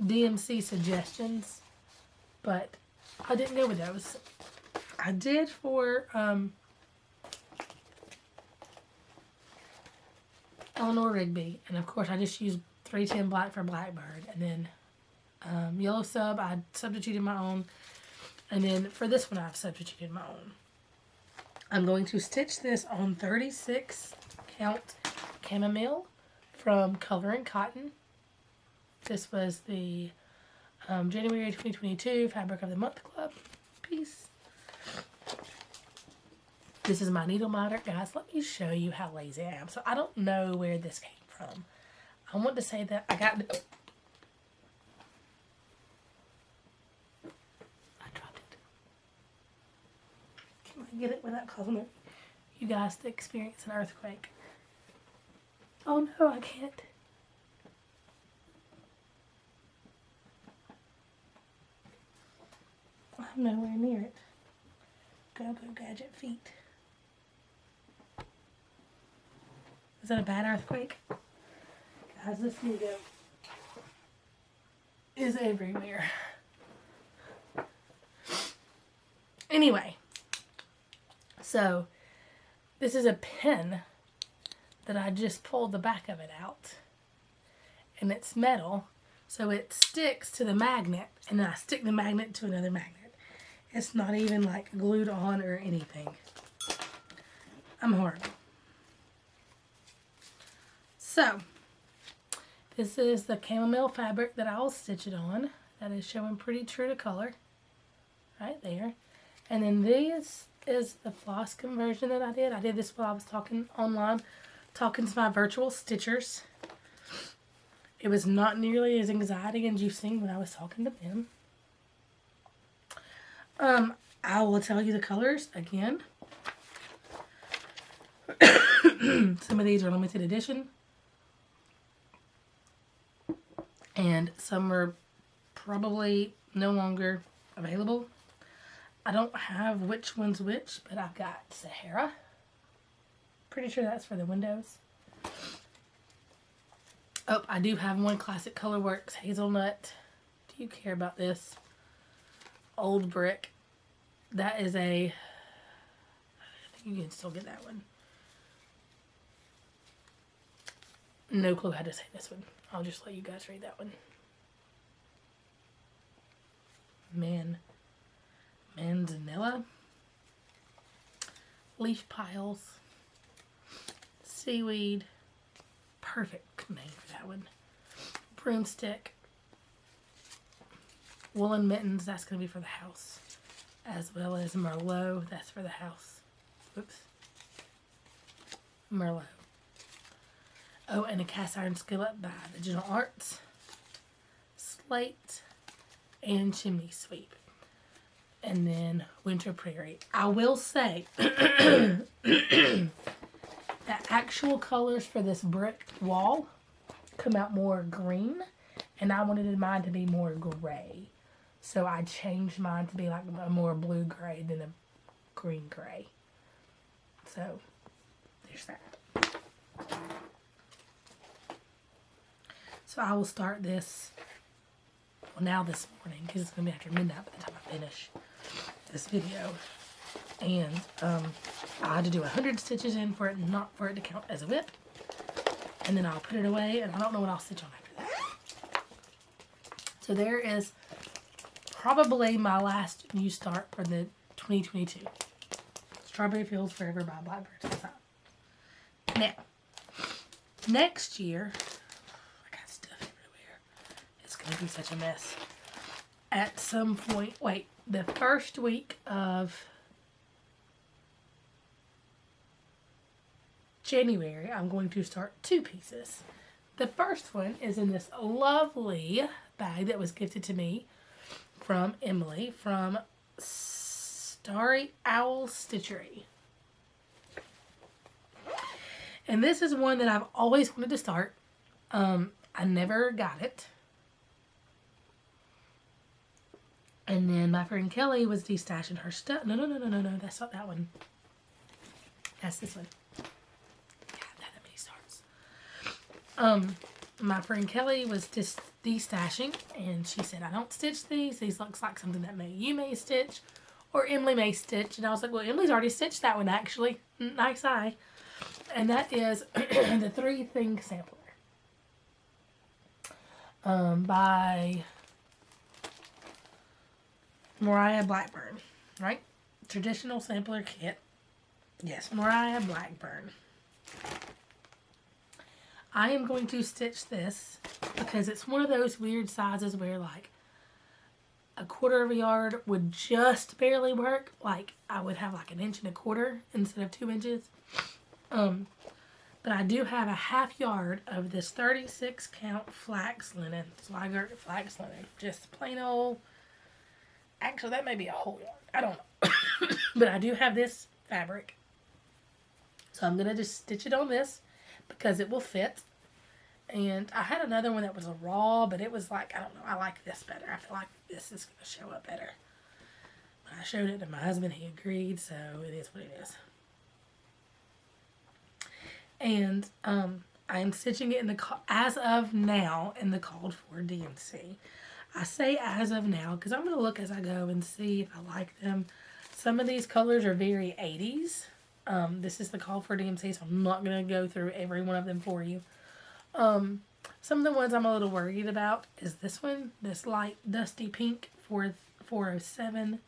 DMC suggestions, but I didn't go with those. I did for Eleanor Rigby, and of course I just used 310 black for Blackbird, and then yellow sub I substituted my own, and then for this one I've substituted my own. I'm going to stitch this on 36 count chamomile from Color and Cotton. This was the January 2022 Fabric of the Month Club piece. This is my needle miter. Guys, let me show you how lazy I am. So I don't know where this came from. I want to say that I got... I dropped it. Can I get it without causing you guys to experience an earthquake? Oh no, I can't. I'm nowhere near it. Go gadget feet. Is that a bad earthquake? Guys, this video is everywhere. Anyway, so this is a pin that I just pulled the back of it out. And it's metal, so it sticks to the magnet, and then I stick the magnet to another magnet. It's not even like glued on or anything. I'm horrible. So, this is the chamomile fabric that I will stitch it on. That is showing pretty true to color. Right there. And then this is the floss conversion that I did. I did this while I was talking online, talking to my virtual stitchers. It was not nearly as anxiety inducing when I was talking to them. I will tell you the colors again. Some of these are limited edition. And some are probably no longer available. I don't have which one's which, but I've got Sahara. Pretty sure that's for the windows. Oh, I do have one Classic Colorworks Hazelnut. Do you care about this? Old Brick. That is a... I think you can still get that one. No clue how to say this one. I'll just let you guys read that one. Manzanilla. Leaf Piles. Seaweed. Perfect name for that one. Broomstick. Woolen Mittens, that's going to be for the house. As well as Merlot, that's for the house. Oops. Merlot. Oh, and a cast iron skillet by Digital Arts. Slate. And Chimney Sweep. and then Winter Prairie. I will say the actual colors for this brick wall come out more green, and I wanted mine to be more gray. So I changed mine to be like a more blue gray than a green gray. So there's that. So I will start this, well, now this morning, because it's going to be after midnight by the time I finish this video. And I had to do 100 stitches in for it not for it to count as a whip. And then I'll put it away, and I don't know what I'll stitch on after that. So there is probably my last new start for the 2022. Strawberry Fields Forever by Blackbird. Now, next year, I got stuff everywhere. It's going to be such a mess. At some point, wait, the first week of January, I'm going to start 2 pieces. The first one is in this lovely bag that was gifted to me from Emily from Starry Owl Stitchery. And this is one that I've always wanted to start. I never got it. And then my friend Kelly was destashing her stuff. No, that's not that one. That's this one. My friend Kelly was just destashing, and she said, I don't stitch these. These looks like something that you may stitch, or Emily may stitch. And I was like, well, Emily's already stitched that one, actually. Nice eye. And that is the 3 Thing Sampler. By Mariah Blackburn, right? Traditional Sampler Kit. Yes, Mariah Blackburn. I am going to stitch this because it's one of those weird sizes where like a 1/4 of a yard would just barely work. Like I would have like 1 1/4 inches instead of 2 inches. But I do have a 1/2 yard of this 36 count flax linen. Swigert flax linen. Just plain old. Actually, that may be a whole yard. I don't know. But I do have this fabric. So I'm going to just stitch it on this, because it will fit. And I had another one that was a raw, but it was like, I don't know, I like this better. I feel like this is going to show up better. When I showed it to my husband, he agreed, so it is what it is. And I am stitching it in the, as of now, in the called for DMC. I say as of now, because I'm going to look as I go and see if I like them. Some of these colors are very 80s. This is the call for DMC, so I'm not going to go through every one of them for you. Some of the ones I'm a little worried about is this one, this light dusty pink 407,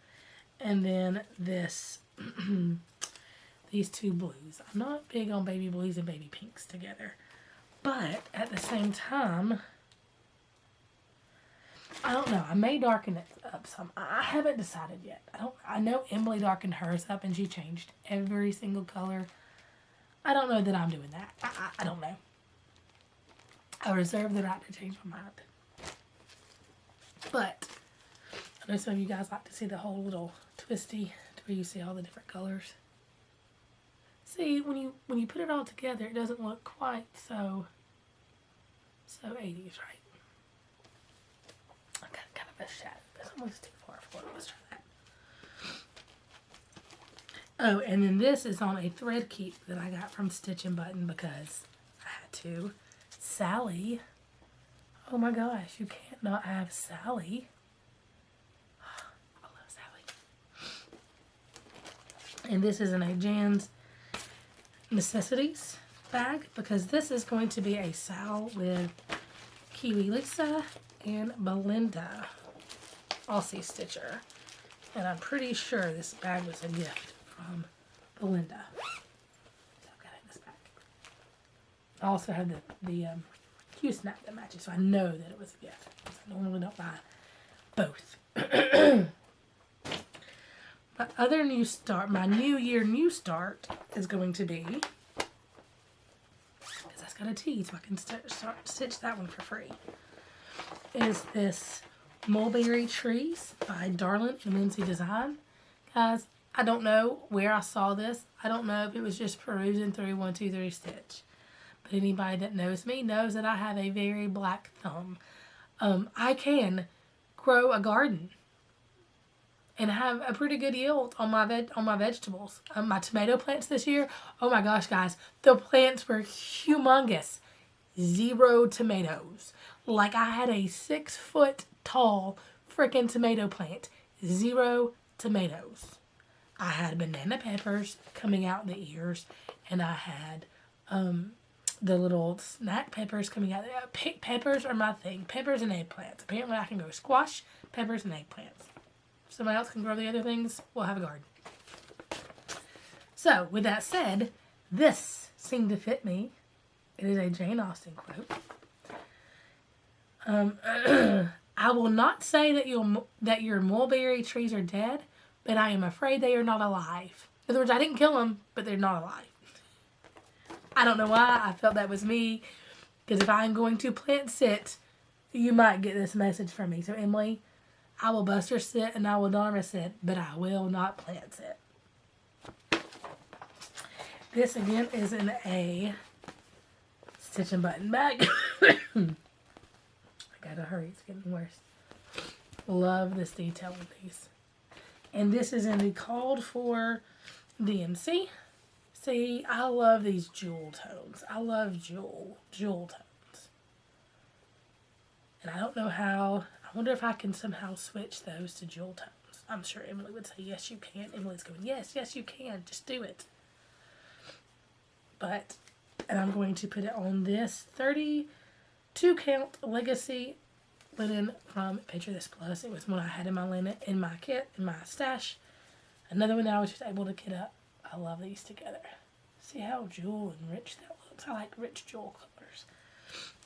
and then this, these 2 blues. I'm not big on baby blues and baby pinks together, but at the same time, I don't know. I may darken it up some. I haven't decided yet. I know Emily darkened hers up and she changed every single color. I don't know that I'm doing that. I don't know. I reserve the right to change my mind. But I know some of you guys like to see the whole little twisty to where you see all the different colors. See, when you put it all together, it doesn't look quite so 80s, right? I got kind of a shadow. That's almost too far for it. Let's try that. Oh, and then this is on a thread keep that I got from Stitchnbutton because I had to. Sally. Oh my gosh, you can't not have Sally. I love Sally. And this is in a Jan's Necessities bag because this is going to be a Sal with Kiwi Lisa and Belinda Aussie Stitcher. And I'm pretty sure this bag was a gift from Belinda. So I've got it in this bag. I also have the Q snap that matches, so I know that it was a gift. I normally don't buy both. My other new start, my New Year new start is going to be, because that's got a T, so I can stitch that one for free, is this Mulberry Trees by Darlin and Lindsay Design. Guys, I don't know where I saw this. I don't know if it was just perusing through 123 Stitch. But anybody that knows me knows that I have a very black thumb. I can grow a garden and have a pretty good yield on my vegetables. My tomato plants this year, oh my gosh, guys, the plants were humongous. 0 tomatoes. Like I had a 6-foot tall freaking tomato plant. 0 tomatoes. I had banana peppers coming out the ears, and I had the little snack peppers coming out. Peppers are my thing. Peppers and eggplants. Apparently I can grow squash, peppers, and eggplants. If somebody else can grow the other things, we'll have a garden. So, with that said, this seemed to fit me. It is a Jane Austen quote. I will not say that your mulberry trees are dead, but I am afraid they are not alive. In other words, I didn't kill them, but they're not alive. I don't know why I felt that was me, because if I'm going to plant sit, you might get this message from me. So Emily, I will buster sit and I will Dharma sit, but I will not plant sit. This again is in a Stitchnbutton bag. I gotta hurry, it's getting worse. Love this detail with these. And this is in the called for DMC. See, I love these jewel tones. I love jewel tones. And I don't know how, I wonder if I can somehow switch those to jewel tones. I'm sure Emily would say, yes, you can. Emily's going, yes, you can. Just do it. But, and I'm going to put it on this 32 count Legacy linen from Picture This Plus. It was one I had in my linen, in my kit, in my stash. Another one I was just able to kit up. I love these together. See how jewel and rich that looks? I like rich jewel colors.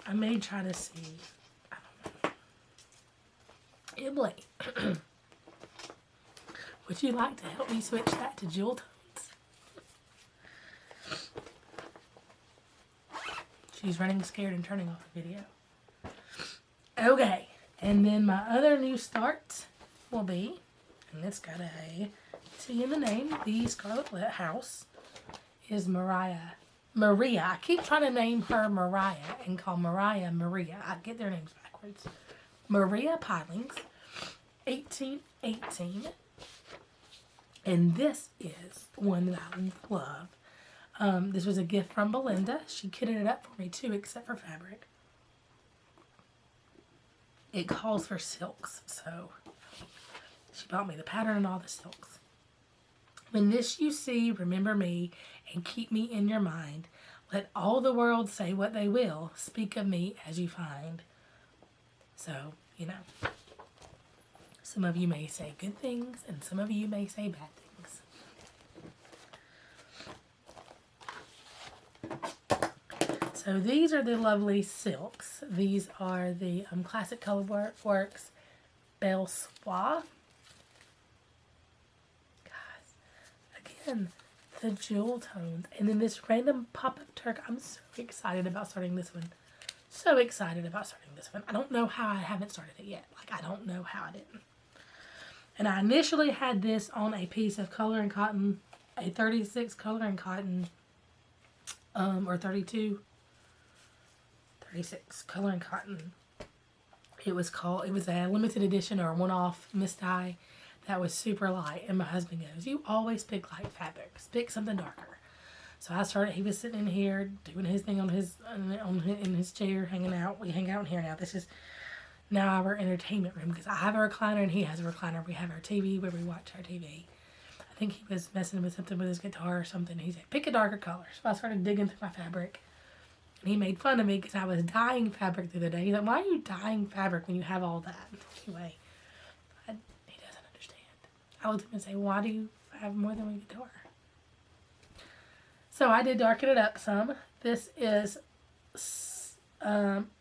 I may try to see, I don't know. Emily, would you like to help me switch that to jewel tones? She's running scared and turning off the video. Okay, and then my other new start will be, and it's got a T in the name, the Scarlet Lit House, is Maria. I keep trying to name her Mariah and call Mariah Maria. I get their names backwards. Maria Pilings, 1818. And this is one that I love. This was a gift from Belinda. She kitted it up for me too, except for fabric. It calls for silks, so she bought me the pattern and all the silks. When this you see, remember me, and keep me in your mind. Let all the world say what they will. Speak of me as you find. So, you know, some of you may say good things, and some of you may say bad things. So these are the lovely silks. These are the Classic Color Works Belle Soie. The jewel tones, and then this random pop-up Turk. I'm so excited about starting this one. So excited about starting this one. I don't know how I haven't started it yet. Like, I don't know how I didn't. And I initially had this on a piece of color and cotton, a 36 color and cotton, or 36 color and cotton. It was a limited edition or a one-off misdye. That was super light, and my husband goes, you always pick light fabrics. Pick something darker. So I started, he was sitting in here doing his thing in his chair, hanging out. We hang out in here now. This is now our entertainment room, because I have a recliner and he has a recliner. We have our TV where we watch our TV. I think he was messing with something with his guitar or something. He said, pick a darker color. So I started digging through my fabric, and he made fun of me because I was dyeing fabric the other day. He's like, why are you dyeing fabric when you have all that? Anyway. I looked at him and say, why do you have more than one guitar? So I did darken it up some. This is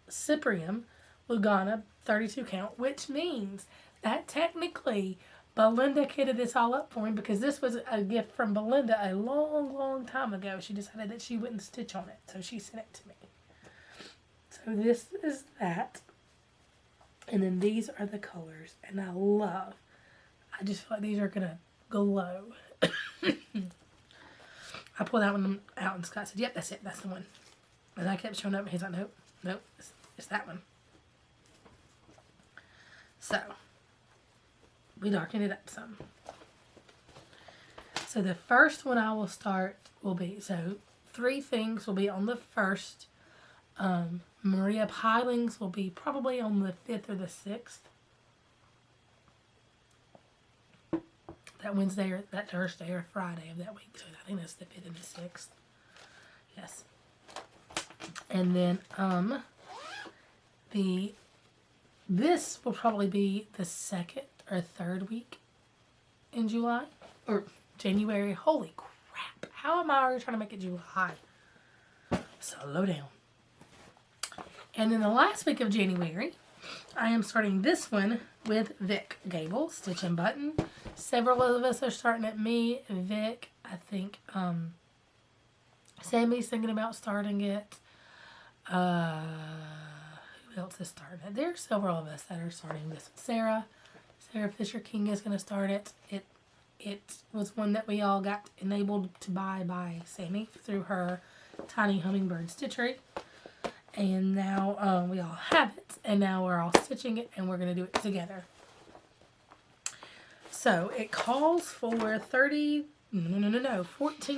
Cyprium Lugana 32 count, which means that technically Belinda kitted this all up for me, because this was a gift from Belinda a long, long time ago. She decided that she wouldn't stitch on it, so she sent it to me. So this is that. And then these are the colors. And I just feel like these are going to glow. I pulled that one out and Scott said, yep, that's it. That's the one. And I kept showing up and he's like, nope, nope, it's that one. So, we darkened it up some. So the first one I will start will be, so 3 things will be on the 1st. Maria Pilings will be probably on the 5th or the 6th. That Wednesday or that Thursday or Friday of that week. So I think that's the 5th and the 6th. Yes. And then this will probably be the 2nd or 3rd week in July or January. Holy crap. How am I already trying to make it July? Slow down. And then the last week of January, I am starting this one with Vic Gable, Stitchnbutton. Several of us are starting at me. Vic, I think Sammy's thinking about starting it. Who else is starting it? There's several of us that are starting this. Sarah Fisher King is going to start it. It was one that we all got enabled to buy by Sammy through her Tiny Hummingbird Stitchery. And now we all have it. And now we're all stitching it and we're going to do it together. So it calls for 14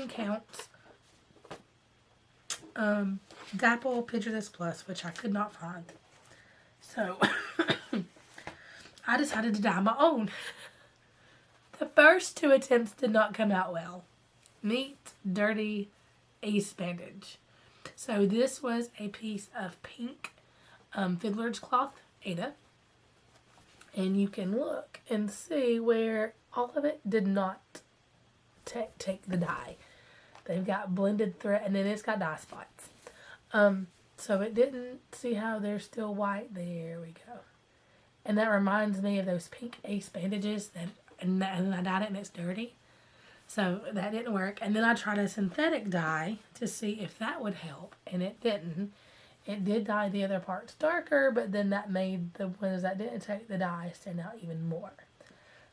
counts. Dapple Picture This Plus, which I could not find. So I decided to dye my own. The first 2 attempts did not come out well. Neat, dirty, ace bandage. So this was a piece of pink fiddler's cloth, Ada. And you can look and see where all of it did not take the dye. They've got blended thread, and then it's got dye spots. So it didn't, see how they're still white? There we go. And that reminds me of those pink ace bandages, and I dyed it and it's dirty. So that didn't work. And then I tried a synthetic dye to see if that would help, and it didn't. It did dye the other parts darker, but then that made the ones that didn't take the dye stand out even more.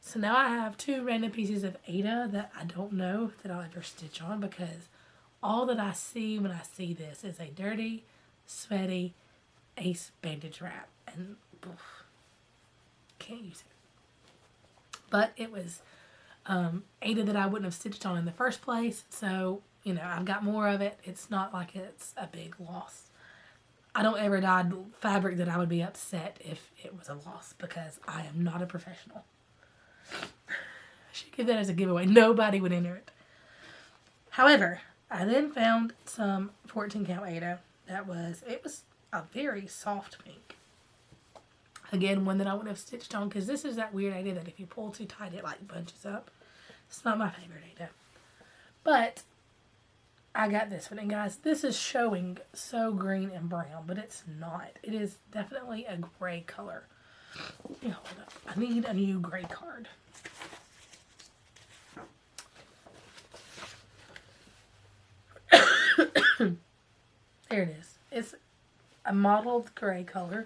So now I have 2 random pieces of Ada that I don't know that I'll ever stitch on, because all that I see when I see this is a dirty, sweaty ace bandage wrap. And oof, can't use it. But it was Ada that I wouldn't have stitched on in the first place. So, you know, I've got more of it. It's not like it's a big loss. I don't ever dye fabric that I would be upset if it was a loss, because I am not a professional. I should give that as a giveaway. Nobody would enter it. However, I then found some 14 count Ada it was a very soft pink. Again, one that I wouldn't have stitched on, because this is that weird Ada that if you pull too tight, it like bunches up. It's not my favorite Ada. But I got this one, and guys, this is showing so green and brown, but it's not. It is definitely a gray color. Yeah, hold up. I need a new gray card. There it is. It's a mottled gray color.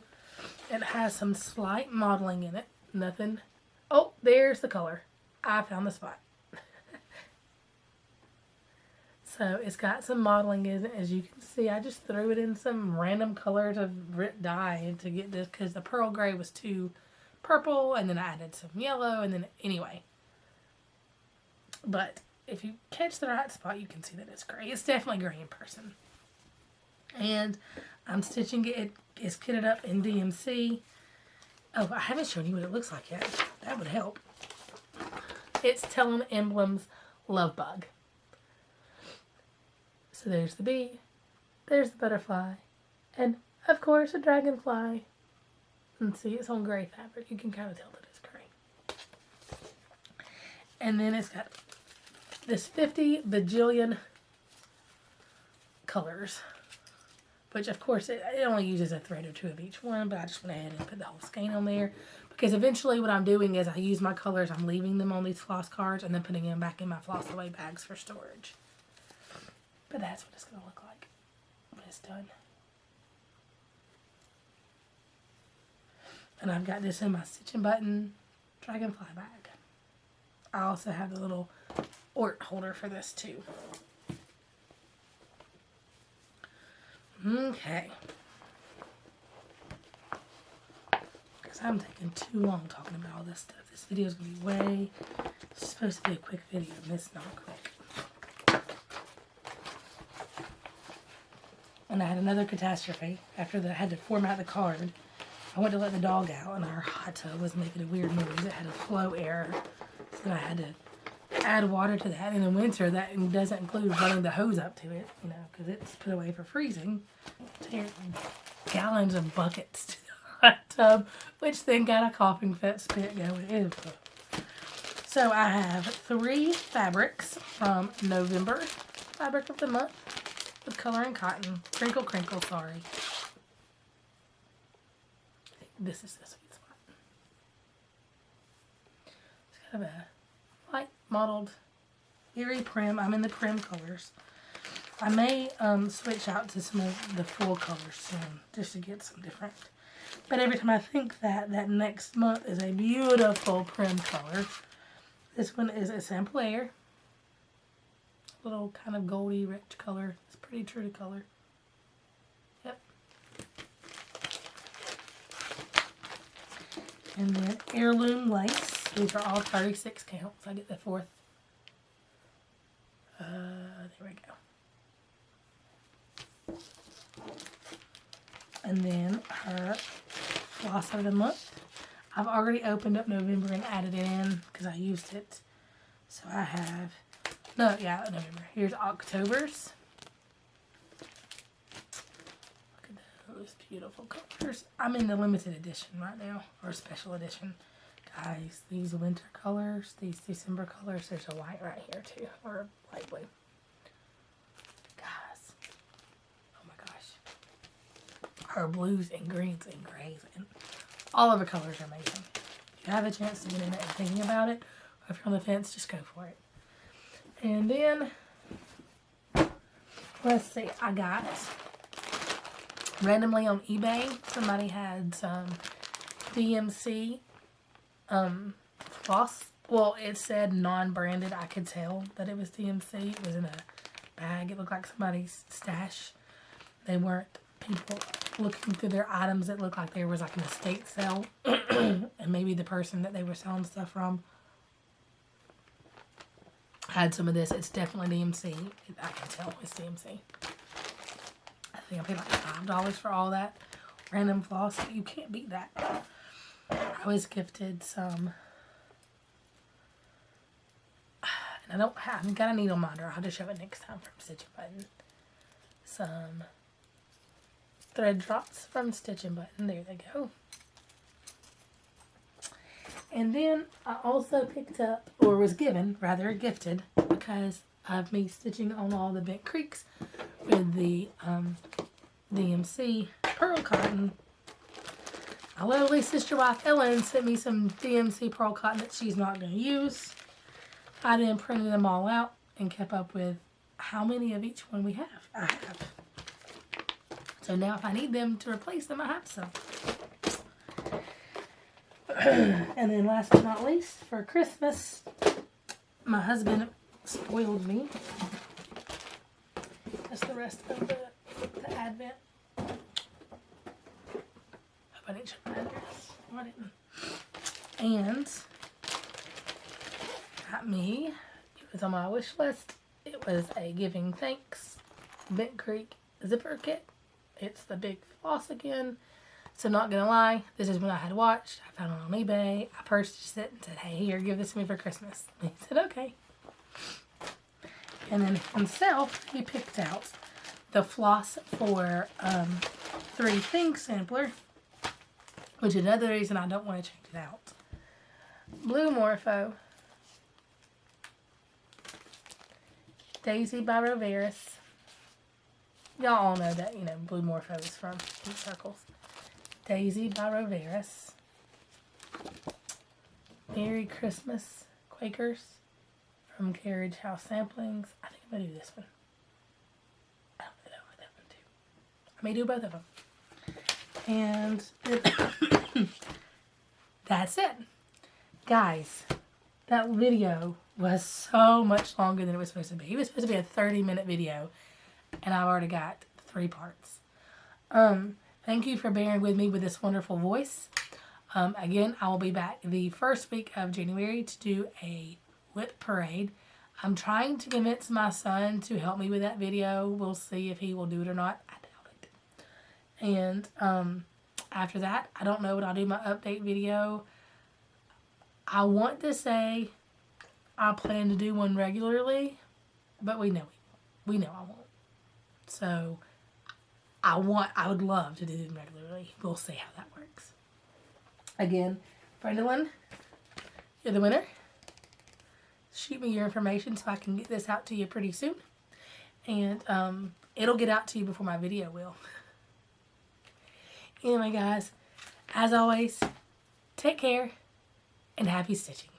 It has some slight mottling in it. Nothing. Oh, there's the color. I found the spot. So it's got some mottling in it, as you can see. I just threw it in some random colors of dye to get this, because the pearl gray was too purple, and then I added some yellow, and then anyway. But if you catch the right spot, you can see that it's gray. It's definitely gray in person. And I'm stitching it. It's kitted up in DMC. Oh, I haven't shown you what it looks like yet. That would help. It's Telling Emblems Love Bug. So there's the bee, there's the butterfly, and of course a dragonfly. And see, it's on gray fabric. You can kind of tell that it's gray. And then it's got this 50 bajillion colors, which of course it only uses a thread or 2 of each one, but I just went ahead and put the whole skein on there, because eventually what I'm doing is I use my colors, I'm leaving them on these floss cards and then putting them back in my floss away bags for storage. But that's what it's going to look like when it's done. And I've got this in my Stitchnbutton dragonfly bag. I also have the little Ort holder for this too. Okay. Because I'm taking too long talking about all this stuff. This video is going to be way... It's supposed to be a quick video, and it's not quick. And I had another catastrophe. After I had to format the card, I went to let the dog out, and our hot tub was making a weird noise. It had a flow error. So I had to add water to that. In the winter, that doesn't include running the hose up to it, you know, because it's put away for freezing. Gallons and buckets to the hot tub, which then got a coughing fit spit going. Ew. So I have 3 fabrics from November, fabric of the month, with color and cotton. Crinkle, crinkle, sorry. This is the sweet spot. It's kind of a light mottled, eerie prim. I'm in the prim colors. I may switch out to some of the full colors soon, just to get some different. But every time I think that next month is a beautiful prim color. This one is a sample air. Little kind of goldy rich color. It's pretty true to color. Yep. And then heirloom lace. These are all 36 counts. I get the 4th. There we go. And then her floss of the month. I've already opened up November and added it in because I used it. So I have, November. Here's October's. Look at those beautiful colors. I'm in the limited edition right now, or special edition. Guys, these winter colors, these December colors, there's a white right here too, or light blue. Guys, oh my gosh. Her blues and greens and grays and all of the colors are amazing. If you have a chance to get in it and thinking about it, or if you're on the fence, just go for it. And then, let's see, I got, randomly on eBay, somebody had some DMC floss. Well, it said non-branded. I could tell that it was DMC. It was in a bag. It looked like somebody's stash. They weren't people looking through their items. It looked like there was like an estate sale. And maybe the person that they were selling stuff from had some of this. It's definitely DMC. I can tell it's DMC. I think I paid like $5 for all that random floss. You can't beat that. I was gifted some, and I haven't got a needle minder. I'll have to show it next time from Stitchnbutton. Some thread drops from Stitchnbutton. There they go. And then I also picked up, or was given, rather gifted, because of me stitching on all the bent creeks with the DMC pearl cotton. My lovely sister wife Ellen sent me some DMC pearl cotton that she's not going to use. I then printed them all out and kept up with how many of each one we have. I have. So now if I need them to replace them, I have some. And then last but not least, for Christmas, my husband spoiled me. That's the rest of the Advent. Hope I didn't show my address. No, I didn't. And got me, it was on my wish list, it was a Giving Thanks Bent Creek zipper kit. It's the big floss again. So not gonna lie, this is what I had watched. I found it on eBay. I purchased it and said, hey, here, give this to me for Christmas. And he said, okay. And then himself, he picked out the Floss for 3 Things sampler, which is another reason I don't want to change it out. Blue Morpho, Daisy by Roveris. Y'all all know that, you know, Blue Morpho is from Deep Circles. Daisy by Roveris. Merry Christmas Quakers from Carriage House Samplings. I think I'm going to do this one. I don't know about that one too. I may do both of them. And that's it. Guys, that video was so much longer than it was supposed to be. It was supposed to be a 30-minute video, and I've already got 3 parts. Thank you for bearing with me with this wonderful voice. Again, I will be back the first week of January to do a whip parade. I'm trying to convince my son to help me with that video. We'll see if he will do it or not. I doubt it. And after that, I don't know when I'll do my update video. I want to say I plan to do one regularly, but we know I won't. So I would love to do them regularly. We'll see how that works. Again, Brendolyn, you're the winner. Shoot me your information so I can get this out to you pretty soon. And it'll get out to you before my video will. Anyway, guys, as always, take care and happy stitching.